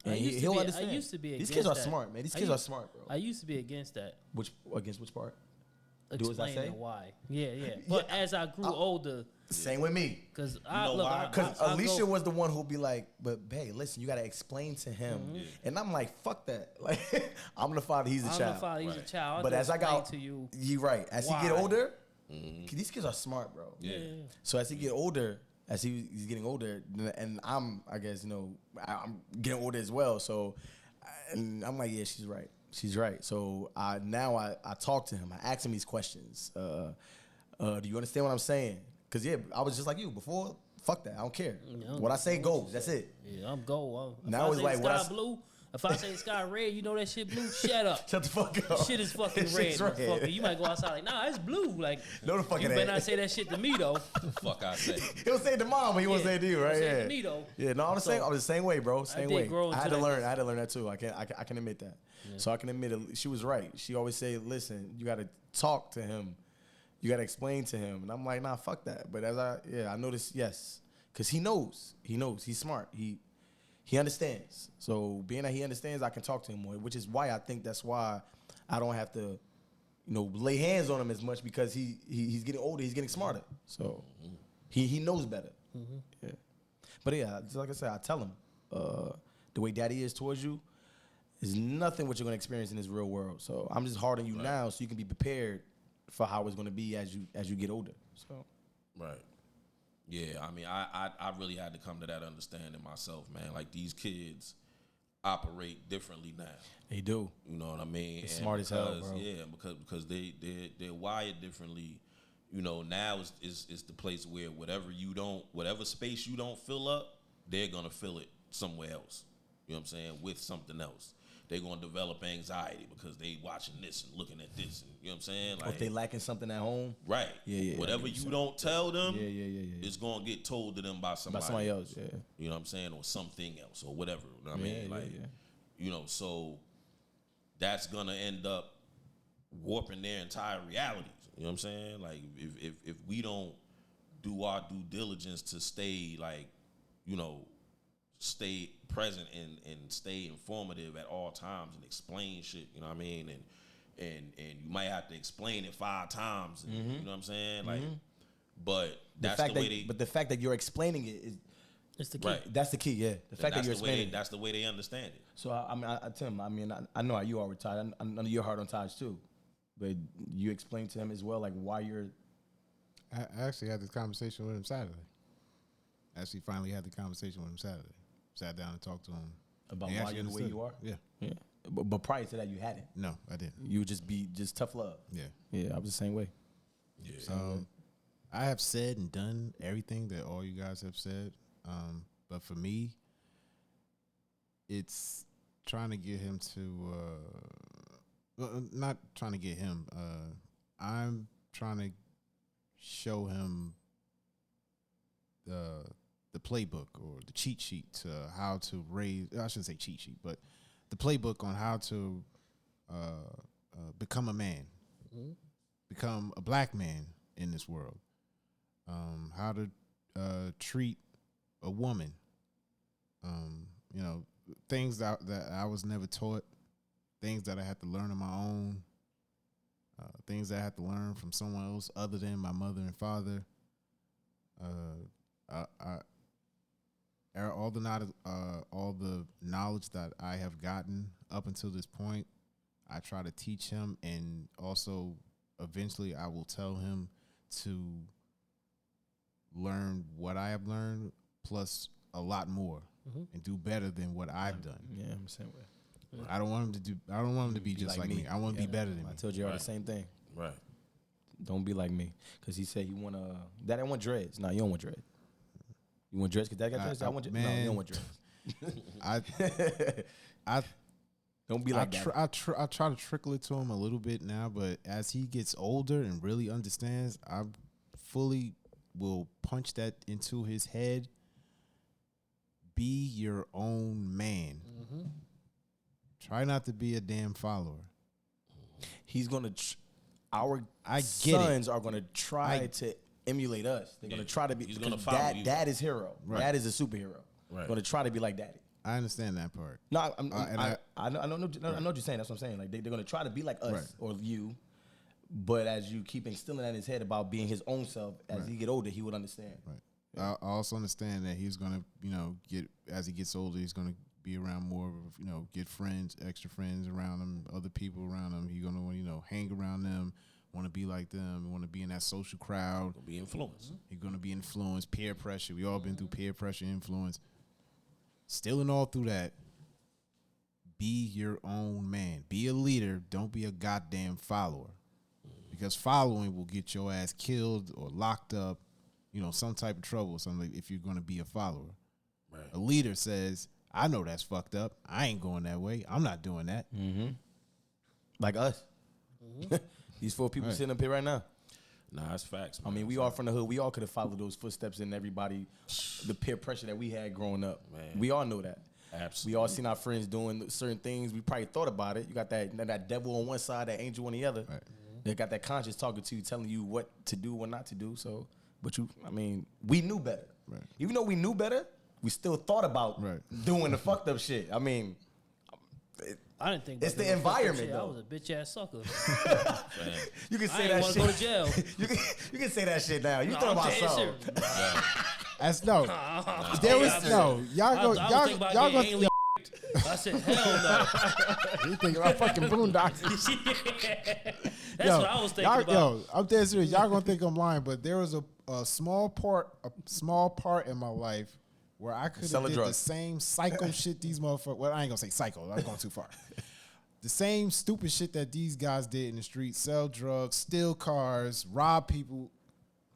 And he'll understand. I used to be against These kids are that. smart, man. These kids are smart, bro. I used to be against that. Against which part? Do as I say? Explaining why. Yeah. But as I grew older, same with me. because Because Alicia was the one who'd be like, but babe, listen, you got to explain to him. And I'm like, fuck that. Like, I'm the father, he's the child. I'm the father, he's a child. But as I got, to you, you're right. As he get older, these kids are smart, bro. Yeah. So as he get older, as he's getting older, and I guess, I'm getting older as well. So, and I'm like, yeah, she's right. She's right. So now I talk to him. I ask him these questions. Do you understand what I'm saying? Because, yeah, I was just like you before. Fuck that. I don't care. What I say goes. That's it. Yeah, I'm gold. Now it's like sky blue. If I say sky red, you know that shit blue? Shut up. Shut the fuck up. Shit is fucking red, Shit's red. motherfucker. You might go outside like, nah, it's blue. Like, No, the fuck you it better ain't. not say that shit to me, though. Fuck I say. He'll say it to mom, but he won't say it to you, right? Say Yeah. it to me, though. Yeah, no, I'm the same. I'm the same way, bro. Same did way. grow I had into to that. learn. I had to learn that too. I can admit that. Yeah. So I can admit it. She was right. She always say, "Listen, you got to talk to him. You got to explain to him." And I'm like, "Nah, fuck that." But I noticed, yes, because he knows. He knows. He's smart. he understands. So being that he understands, I can talk to him more, which is why I think that's why I don't have to, lay hands on him as much because he's getting older, he's getting smarter. So he knows better. Yeah. But yeah, just like I said, I tell him the way daddy is towards you is nothing what you're gonna experience in this real world. So I'm just hard on you now so you can be prepared for how it's gonna be as you get older. So Right. Yeah, I mean, I really had to come to that understanding myself, man. Like, these kids operate differently now. they do. You know what I mean? They're And smart as hell, bro. Yeah, because they're wired differently. Now is the place where whatever space you don't fill up, they're gonna fill it somewhere else. You know what I'm saying? With something else. They're gonna develop anxiety because they watching this and looking at this, and you know what I'm saying? Or if they lacking something at home. Right. Yeah. Whatever you don't tell them, Yeah. it's gonna get told to them by somebody else. Yeah. You know what I'm saying? Or something else or whatever. You know what I mean? Yeah. So that's gonna end up warping their entire realities. You know what I'm saying? Like, if we don't do our due diligence to stay, like, stay present and stay informative at all times and explain shit, you know what I mean? And you might have to explain it 5 times, and, you know what I'm saying? Like, but that's the way But the fact that you're explaining it is It's the key. right. that's the key. Yeah, the fact that you're explaining. That's the way they understand it. So Tim, I know you are retired. I know you're hard on Taj too, but you explain to him as well, like why you're. I actually had this conversation with him Saturday. Actually, finally had the conversation with him Saturday. Sat down and talked to him About He why actually you're the way understood. you are. Yeah. Yeah, but prior to that, you hadn't. No, I didn't. You would just be tough love. Yeah. Yeah, I was the same way. Yeah. So I have said and done everything that all you guys have said. But for me, it's trying to get him to, not trying to get him. I'm trying to show him the playbook or the cheat sheet to how to raise. I shouldn't say cheat sheet, but the playbook on how to become a man, become a black man in this world. How to treat a woman. Things that I was never taught. Things that I had to learn on my own. Things that I had to learn from someone else other than my mother and father. All the knowledge that I have gotten up until this point, I try to teach him, and also eventually I will tell him to learn what I have learned plus a lot more and do better than what I've done. Yeah, I'm the same way. I don't want him to be just like me. I want to be better than me. I told you all the same thing. Right. Don't be like me, because he said you want Dad, I want dreads. No, you don't want dreads. You want dreads? Cause Dad got dreads. I want dreads. No, you don't want dreads. I Don't be like that. I try to trickle it to him a little bit now, but as he gets older and really understands, I fully will punch that into his head. Be your own man. Try not to be a damn follower. He's gonna. Our I get sons are gonna try to emulate us. They're gonna try to be. He's gonna because follow you. Dad is hero. Right. Dad is a superhero. Right. Gonna try to be like Daddy. I understand that part. No, I know what you're saying. That's what I'm saying. Like they're gonna try to be like us Right. or you, but as you keep instilling that in his head about being his own self, as he get older, he would understand. Right. I also understand that he's gonna, as he gets older, he's gonna be around more of, get friends, extra friends around him, other people around him. He's gonna, hang around them, want to be like them, want to be in that social crowd. Gonna be influenced. He's gonna be influenced, peer pressure. We all been through peer pressure, influence. Still and all through that, be your own man. Be a leader. Don't be a goddamn follower. Because following will get your ass killed or locked up, some type of trouble, something if you're going to be a follower. Right. A leader says, I know that's fucked up. I ain't going that way. I'm not doing that. Like us. These 4 people sitting up here right now. Nah, it's facts, I man. mean, we all from the hood. We all could have followed those footsteps in everybody, the peer pressure that we had growing up. Man. We all know that. Absolutely. We all seen our friends doing certain things. We probably thought about it. You got that devil on one side, that angel on the other. Right. They got that conscience talking to you, telling you what to do, what not to do. So, we knew better. Right. Even though we knew better, we still thought about Right. doing the fucked up shit. I mean, I didn't think It's about the that fucking environment, shit. though. I was a bitch ass sucker. you can I say ain't that want shit. to go to jail. you can say that shit now. You No, thought I'm about dead something. serious. That's no. There was no. Y'all I go. was thinking about Y'all getting go. anally I said, hell You thinking about fucking boondocks? no. That's what I was thinking about. Yo, I'm dead serious. Y'all gonna think I'm lying, but there was a small part in my life where I could have Selling did the drugs. same psycho shit these motherfuckers. Well, I ain't gonna say psycho. I'm going too far. The same stupid shit that these guys did in the street: sell drugs, steal cars, rob people.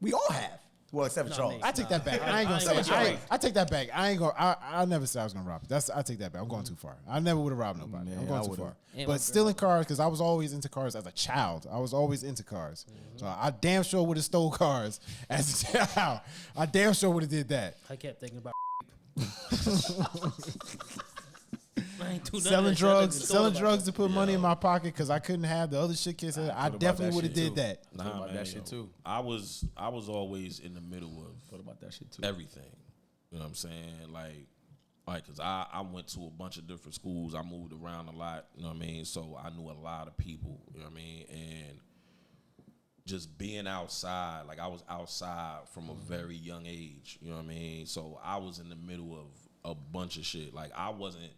We all have. Well, except for Not Charles. me. I take that back. I ain't gonna I ain't say. gonna I take that back. I ain't gonna. I never said I was gonna rob. I take that back. I'm going too far. I never would have robbed nobody. Man, I'm going I too would've. far. And my But stealing cars, because I was always into cars as a child. I was always into cars. So I damn sure would have stole cars as a child. I damn sure would have did that. I kept thinking about I ain't do none Selling of that shit. I drugs, never selling thought drugs about to put money in my pocket because I couldn't have the other shit kids said. I about definitely that would have shit, did too. that. Nah, about man, that shit, too. I was always in the middle of Thought about that shit too. everything. You know what I'm saying? Like, cause I went to a bunch of different schools. I moved around a lot. You know what I mean? So I knew a lot of people. You know what I mean? And just being outside, like I was outside from a very young age. You know what I mean? So I was in the middle of a bunch of shit. Like I wasn't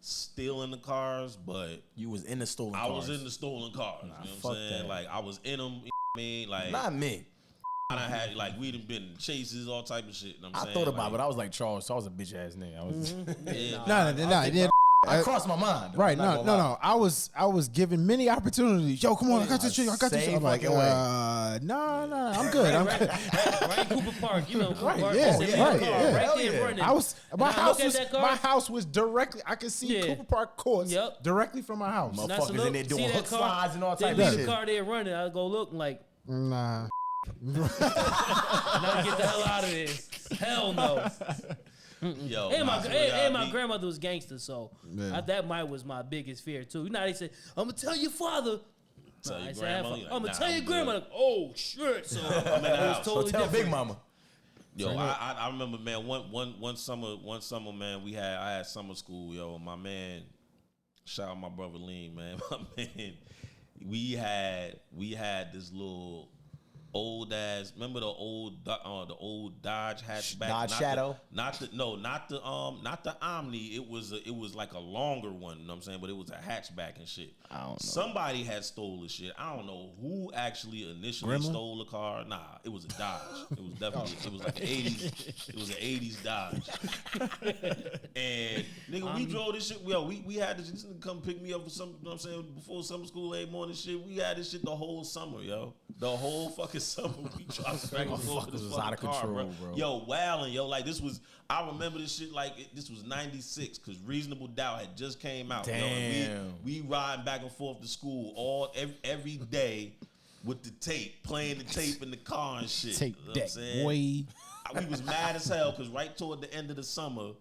stealing the cars, but You was in the stolen I cars. was in the stolen cars. You know what fuck I'm saying? that. Like I was in them. You know what I mean? Like Not me. I done had like we done been in chases, all type of shit. You know what I'm I saying? thought about like, it. I was like Charles. Charles a bitch ass nigga. I was. yeah. I crossed my mind. Right, I'm not no, gonna no, lie. no. I was given many opportunities. Yo, come on, I got this shit. I got this shit. Same I'm like, fucking way. no, I'm good. I'm good. right in Cooper Park, you know, Cooper Right, Park. yeah, They yeah, car right, yeah. right Hell there yeah. running. I was And my I house look at was that car, my house was directly. I could see Yeah. Cooper Park courts Yep. directly from my house. and I Motherfuckers salute- in there doing see that hook car, slides and all they type leave of the shit. car there running. I go look like, Nah, now get the hell out of this. Hell no. Yo, And nah, my so and my me- grandmother was gangster, so Yeah. that might was my biggest fear too. You know how they say, "I'm gonna tell your father." Tell I your said, grandma, I'm you like, gonna nah, tell your I'm grandma. good. Like, oh shit! So I'm in the it was house. totally Tell different. Big Mama. Yo, I remember, man. One summer, man. I had summer school, yo. My man, shout out my brother Lean, man. My man, we had this little old ass. Remember the old Dodge hatchback? Dodge Not Shadow? not the Omni. It was like a longer one. You know what I'm saying? But it was a hatchback and shit. I don't know. Somebody had stole the shit. I don't know who actually initially Gremlin? stole the car. Nah, it was a Dodge. It was definitely it was like an 80s. It was an 80s Dodge. And nigga, we drove this shit. Yo, we had this nigga come pick me up for some. You know what I'm saying? Before summer school, every morning shit. We had this shit the whole summer, yo. The whole fucking summer we drove back and forth to this Motherfuckers was fucking out of car, control, bro. Yo, wildin', yo. Like this was. I remember this shit like this was '96 because Reasonable Doubt had just came out. Yo, and Damn. we riding back and forth to school every day with the tape, playing the tape in the car and shit. take You know what I'm that, saying? boy. We was mad as hell because right toward the end of the summer,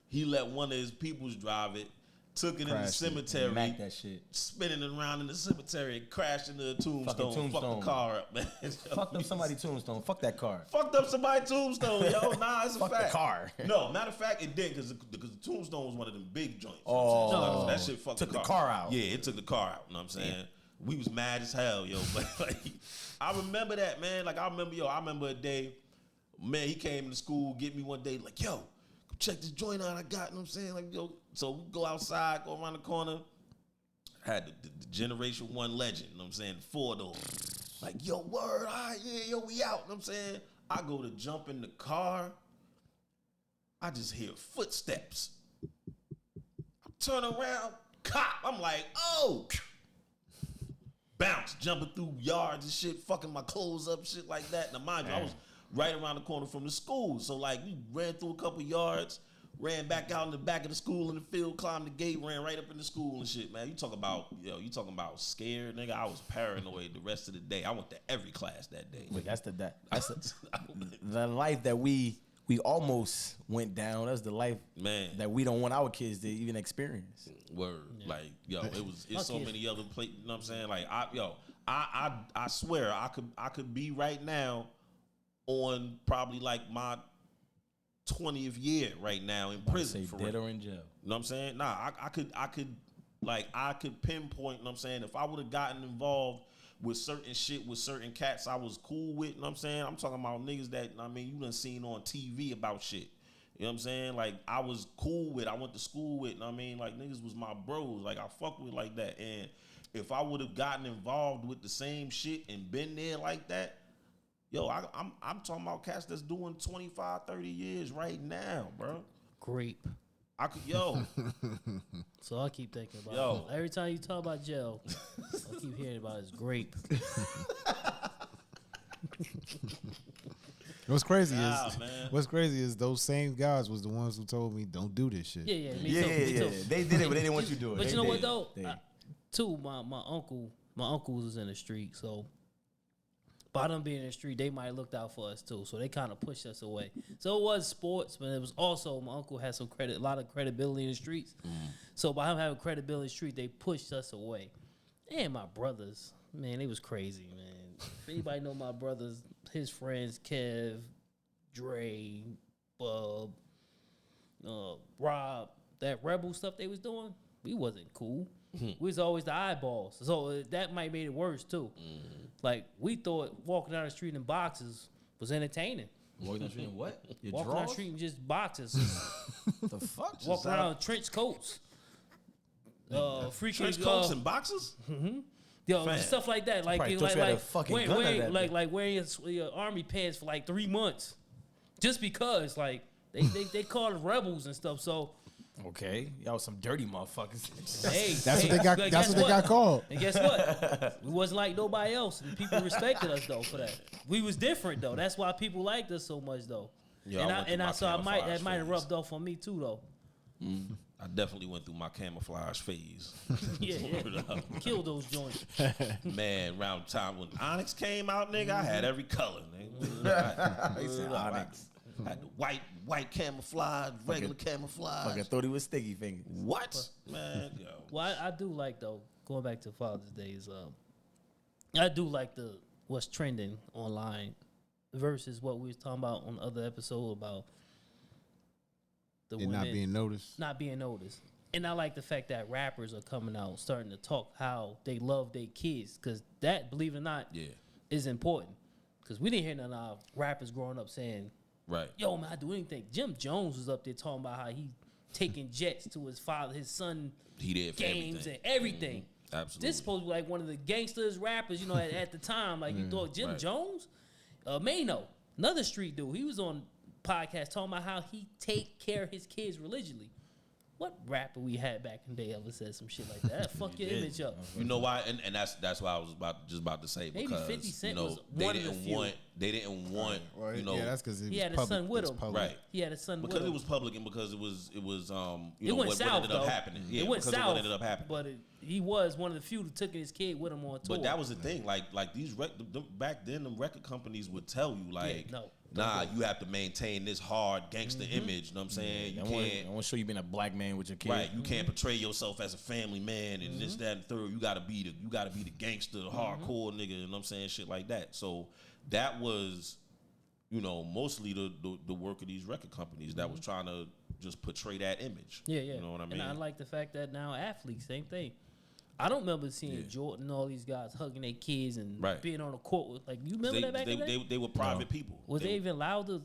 he let one of his peoples drive it, took it in the Crashed it. cemetery, Mac that shit. spinning it around in the cemetery, and crashed into a tombstone, fucked tombstone. the car up, man. Fucked up somebody's tombstone. Fuck that car. Fucked up somebody's tombstone, yo. Nah, it's a Fuck the fact. car. No, matter of fact, it did because the tombstone was one of them big joints. You know Oh. what I'm saying? So that shit fucked Took the the car. car out. Yeah, it took the car out. You know what I'm saying? We was mad as hell, yo. But like, I remember that, man. Like, I remember a day, man, he came to school, get me one day, like, yo, come check this joint out I got. You know what I'm saying? Like, yo, so we go outside, go around the corner. Had the Generation 1 Legend, you know what I'm saying? 4-door. Like, yo, word, all right, yeah, yo, we out. You know what I'm saying? I go to jump in the car. I just hear footsteps. I turn around, cop. I'm like, oh. Bounce, jumping through yards and shit, fucking my clothes up, shit like that. Now, mind you, I was right around the corner from the school. So, like, we ran through a couple yards, ran back out in the back of the school in the field, climbed the gate, ran right up in the school and shit, man. You talking about scared, nigga. I was paranoid the rest of the day. I went to every class that day. But that's the life that we almost went down. That's the life, Man. that we don't want our kids to even experience. Word. Like, yo, it's My so kids- many other places, you know what I'm saying? Like, I swear I could be right now on probably like my 20th year right now in prison for dead real. or in jail. You know what I'm saying? Nah, I could pinpoint, you know what I'm saying? If I would have gotten involved with certain shit with certain cats I was cool with, you know what I'm saying? I'm talking about niggas that, I mean, you done seen on TV about shit. You know what I'm saying? Like, I was cool with, I went to school with, you know what I mean? Like, niggas was my bros. Like, I fuck with like that. And if I would have gotten involved with the same shit and been there like that, yo, I'm talking about cats that's doing 25, 30 years right now, bro. Grape. I could, yo. So I keep thinking about Yo. it. Every time you talk about jail, I keep hearing about his grape. What's crazy Nah, is man. what's crazy is those same guys was the ones who told me don't do this shit. Yeah, me Yeah, too. Me too. They did it, but they didn't want you to do it. But They you know what did. though? They- Too, my uncle was in the street, so by them being in the street, they might have looked out for us too. So they kind of pushed us away. So it was sports, but it was also my uncle had a lot of credibility in the streets. So by him having credibility in the street, they pushed us away. And my brothers, man, they was crazy, man. If anybody know my brothers, his friends, Kev, Dre, Bub, Rob, that rebel stuff they was doing, we wasn't cool. We was always the eyeballs. So that might made it worse too. Like, we thought walking down the street in boxes was entertaining. Walking down the street in what? Your Walking down the drawers? street in just boxes. The fuck? Walking around in trench coats. Freaking Trench coats and boxes? yo, Fam. stuff like that. Like, Probably you- thought like, you had a like, fucking wearing, gun at wearing, that like, bitch. like wearing your army pants for like 3 months. Just because, like, they called it rebels and stuff. So, Okay, y'all was some dirty motherfuckers. hey, That's hey, what they got. but That's guess what they got called. And guess what? We wasn't like nobody else, and people respected us though for that. We was different though. That's why people liked us so much though. Yeah, I went through my So that might have camouflage rubbed off on me too though. I definitely went through my camouflage phase. Yeah. Kill those joints. Man, around the time when Onyx came out, nigga, I had every color, nigga. He said Onyx. I had the white camouflage, regular camouflage. Fucking thought he was sticky fingers. What? Man, yo. Well, I do like though, going back to Father's Days, I do like what's trending online versus what we was talking about on the other episode about the And women not being noticed. not being noticed. And I like the fact that rappers are coming out starting to talk how they love their kids, because that, believe it or not, Yeah, is important. Because we didn't hear none of our rappers growing up saying, right. yo, man, I do anything. Jim Jones was up there talking about how he taking jets to his son He did for games everything. and everything. Absolutely. This supposed to be like one of the gangsters rappers, at the time. Like, you thought Jim right. Jones? Mano, another street dude, he was on podcast talking about how he take care of his kids religiously. What rapper we had back in the day ever said some shit like that? That'd fuck your image up. You know why? And that's why I was about to say, Maybe because 50 Cent you know, was they one of the didn't few. want Well, you know, yeah, that's because He had a son with him. Right. He had a son with because him. it was public and because it was It know went what south, ended up though. happening. Yeah, It went because south, of what ended up happening. but he was one of the few that took his kid with him on tour. But that was the thing. Like these back then, the record companies would tell you like, no, nah, you have to maintain this hard gangster image. You know what I'm saying? You I can't. want to show you being a black man with your kid. Right, you can't portray yourself as a family man and this, that, and third. You gotta be the gangster, the hardcore nigga. You know what I'm saying? Shit like that. So that was, mostly the work of these record companies that was trying to just portray that image. Yeah. You know what I mean? And I like the fact that now athletes, same thing. I don't remember seeing Jordan and all these guys hugging their kids and Right. being on the court with, like, you remember that back in the day? They were private people. Was they even allowed to?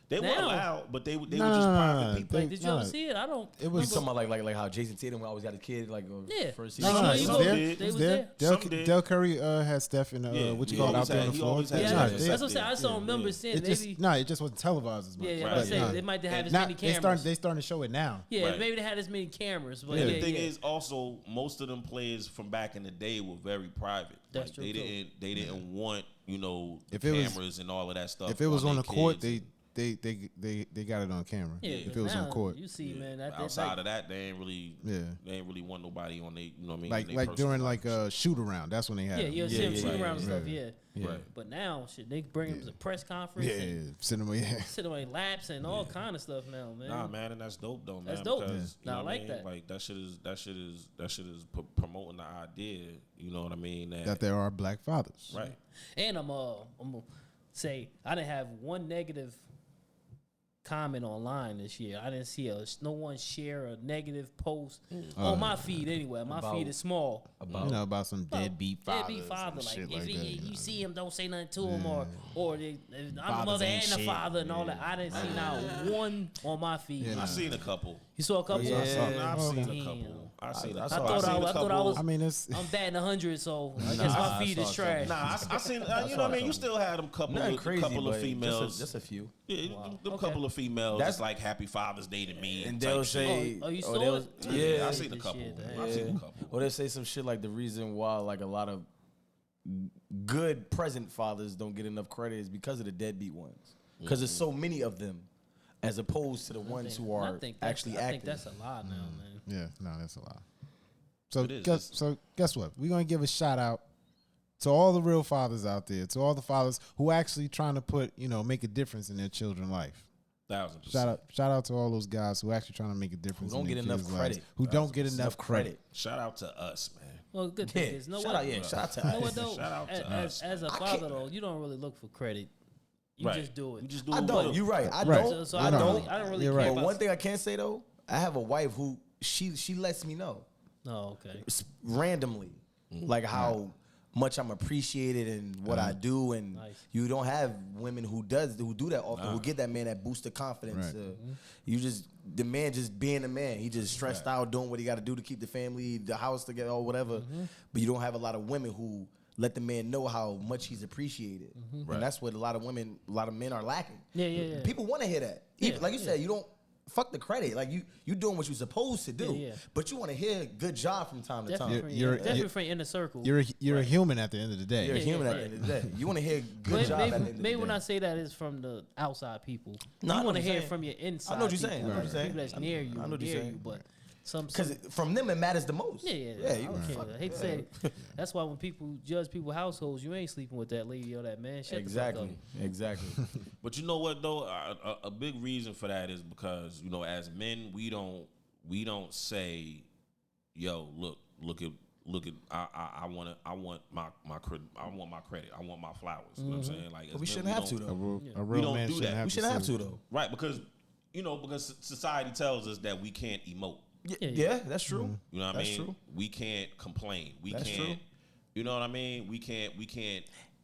They were now? allowed, but they were just Nah, private people. Like, did you ever Nah. see it? I don't. It was- You talking about like how Jason Tatum always got a kid Yeah. first No, season? no, You it's go- there. they It's was there. there. Some did. Del Curry had Steph in what you call it, out there on the he floor. always had Yeah, Nah, that's they- what I'm saying. I just don't remember seeing It just maybe. it just wasn't televised as much. Yeah, Right. I was saying Nah. they might have And as Now many they cameras. starting to show it now. Yeah, Right. maybe they had as many cameras. But And yeah, the thing yeah. is, also, most of them players from back in the day were very private. That's Like, true, they too. didn't want If it was- cameras and all of that stuff. If it was on their the court, kids. they got it on camera. Yeah, if but it was on now, court, you see, Yeah. man. That Outside like, of that, they ain't really want nobody on they, you know what I mean? like they like personal during life like and a shoot around. That's when they had. yeah, them. you'll see them yeah, shoot yeah, around and yeah. stuff. Yeah. shit. Right. But now, shit, they bring them to press conference. Yeah, And cinema. Yeah. sit on laps and all kind of stuff now, man. Nah, man, and that's dope though, man. That's dope. Because, Yeah. you Nah, I know like what I mean? that. Like that shit is promoting the idea. You know what I mean? That there are black fathers. right. And I'm gonna say I didn't have one negative comment online this year. I didn't see no one share a negative post on my feed anyway. My feed is small. About some deadbeat fathers. Deadbeat father, like shit if like that. you see him, don't say nothing to him, or I'm the Fathers mother ain't and the shit. father and all that. I didn't see not one on my feed. I seen a couple. You saw a couple. Yeah. I've seen a Damn. couple. I seen a I couple. saw- I seen a I thought I couple. was. I mean, it's I'm batting 100, so I guess my feed is trash. Nah, I seen. You know what I mean? You still had them couple Nothing of crazy, couple of but females. just a few. Yeah, them Okay. couple of females. That's- That's like Happy Father's Day to me. And type they'll shit. say, Oh, you saw they'll- it? Yeah, I seen a Shit, couple. yeah. I've seen a couple. Or they say some shit like the reason why like a lot of good present fathers don't get enough credit is because of the deadbeat ones. Because there's so many of them, as opposed to the ones who are actually I think active. that's a lot now, man. yeah, no, that's a lot. So It is. guess what? We're gonna give a shout out to all the real fathers out there, to all the fathers who actually trying to make a difference in their children's life. 1000%. Shout out to all those guys who actually trying to make a difference. don't in their get enough kids' lives, credit. Who don't get enough credit. Shout out to us, man. Well, good Yeah, thing is, no shout one, out, yeah, shout out to you know us. what though? Shout out to us. As a father though, you don't really look for credit. You Right. just do it. You just do I it. don't. with You're right. I Right. don't. So I don't. I don't really You're care right. But about. one thing I can say though, I have a wife who she lets me know Oh, okay. randomly, like how much I'm appreciated and what I do, and Nice. you don't have women who do that often, who give that man that boost of confidence. Right. You just the man just being a man, he just stressed out doing what he got to do to keep the family, the house together, or whatever. But you don't have a lot of women who let the man know how much he's appreciated, Right. and that's what a lot of men are lacking. Yeah. People want to hear that. Even, Yeah, like you said, you don't fuck the credit. Like you doing what you're supposed to do. Yeah. But you want to hear good job from time to Definitely, time. You're- from your inner circle. You're a human at the end of the day. You're a Yeah, human yeah, at the end of the day. You want to hear good Maybe, job at the end of the maybe day. when I say that is from the outside people. No, I you know want what to you're hear saying. from your inside. I know what you're people, saying. I know what you're saying. People that's near you, I know what you're near saying. you, but some. Because from them it matters the most. Yeah. I don't care. I hate to say it. That's why when people judge people's households, you ain't sleeping with that lady or that man. Shut Exactly. the Exactly. But you know what though? A big reason for that is because as men, we don't say, "Yo, look at." I want my credit. I want my credit. I want my flowers. You know what I'm saying? Like, But we as shouldn't men, have to A though. real, a We real don't man do shouldn't that. have We to shouldn't have say to though. Right, because society tells us that we can't emote. Yeah, that's true. You know what That's I mean? true. We can't complain. We That's can't. true. You know what I mean? We can't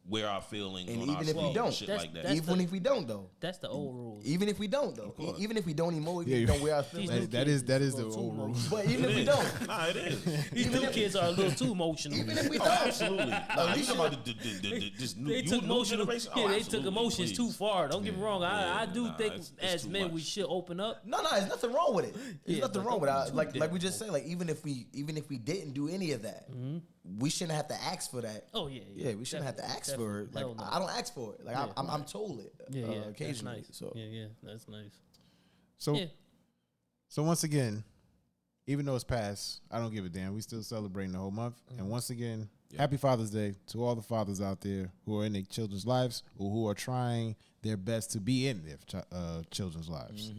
wear our feelings And on our even if we sleeve don't, and shit that's- like that. that's Even the- if we don't though. That's the old rules. Even if we don't though. course. Even if we don't emote, Yeah, we don't wear our These feelings. new That kids is the a little old too rule. emotional. But even if we don't. Nah, it is. These new kids are a little too emotional. Even if we Oh, don't. absolutely. Nah, you talking about this new, They took new emotional, generation? yeah, Oh, they took absolutely, emotions please. too far. Don't get me wrong. I do nah, think it's as too men we much. should open up. No, there's nothing wrong with it. There's Yeah, nothing but wrong with don't it. be Like too we just damn say, like even if we didn't do any of that, we shouldn't have to ask for that. Oh yeah, Yeah, we shouldn't have to ask for it. Like Hell no. I don't ask for it. Like Yeah. I'm told it. Yeah, that's occasionally. nice. So Yeah, that's nice. So Yeah. so once again, even though it's past, I don't give a damn. We still celebrating the whole month. And once again, happy Father's Day to all the fathers out there who are in their children's lives or who are trying their best to be in their children's lives.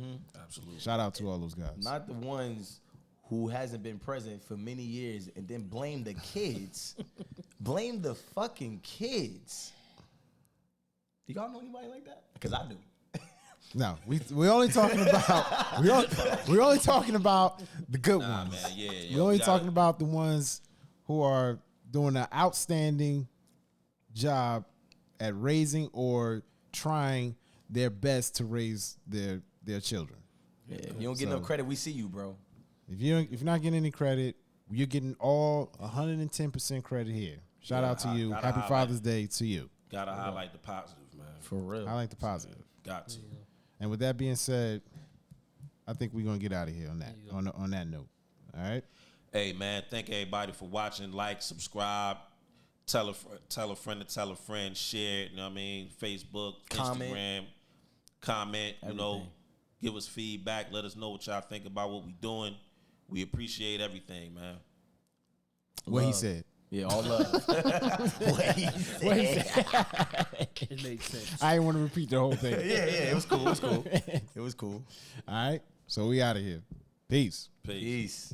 Absolutely. Shout out to all those guys. not the ones who hasn't been present for many years and then blame the kids. Blame the fucking kids. Do y'all know anybody like that? Because I do. No, we only talking about we're only talking about the good Nah, ones. man, yeah. We're only talking about the ones who are doing an outstanding job at raising or trying their best to raise their children. Yeah, if you don't get no credit, we see you, bro. If you're not getting any credit, you're getting all 110% credit here. Shout out to you. gotta Happy highlight. Father's Day to you. Gotta highlight the positive, man. For real. I like the positive. Got to. And with that being said, I think we're gonna get out of here on that on that note. All right. Hey, man, thank everybody for watching. Like, subscribe, tell a friend to tell a friend, share it, you know what I mean? Facebook, Comment. Instagram, comment, you know, Everything. give us feedback. Let us know what y'all think about what we doing. We appreciate everything, man. What he said. Yeah, all love. What he said. It makes sense. I didn't want to repeat the whole thing. Yeah, it was cool. It was cool. It was cool. All right. So we out of here. Peace. Peace. Peace.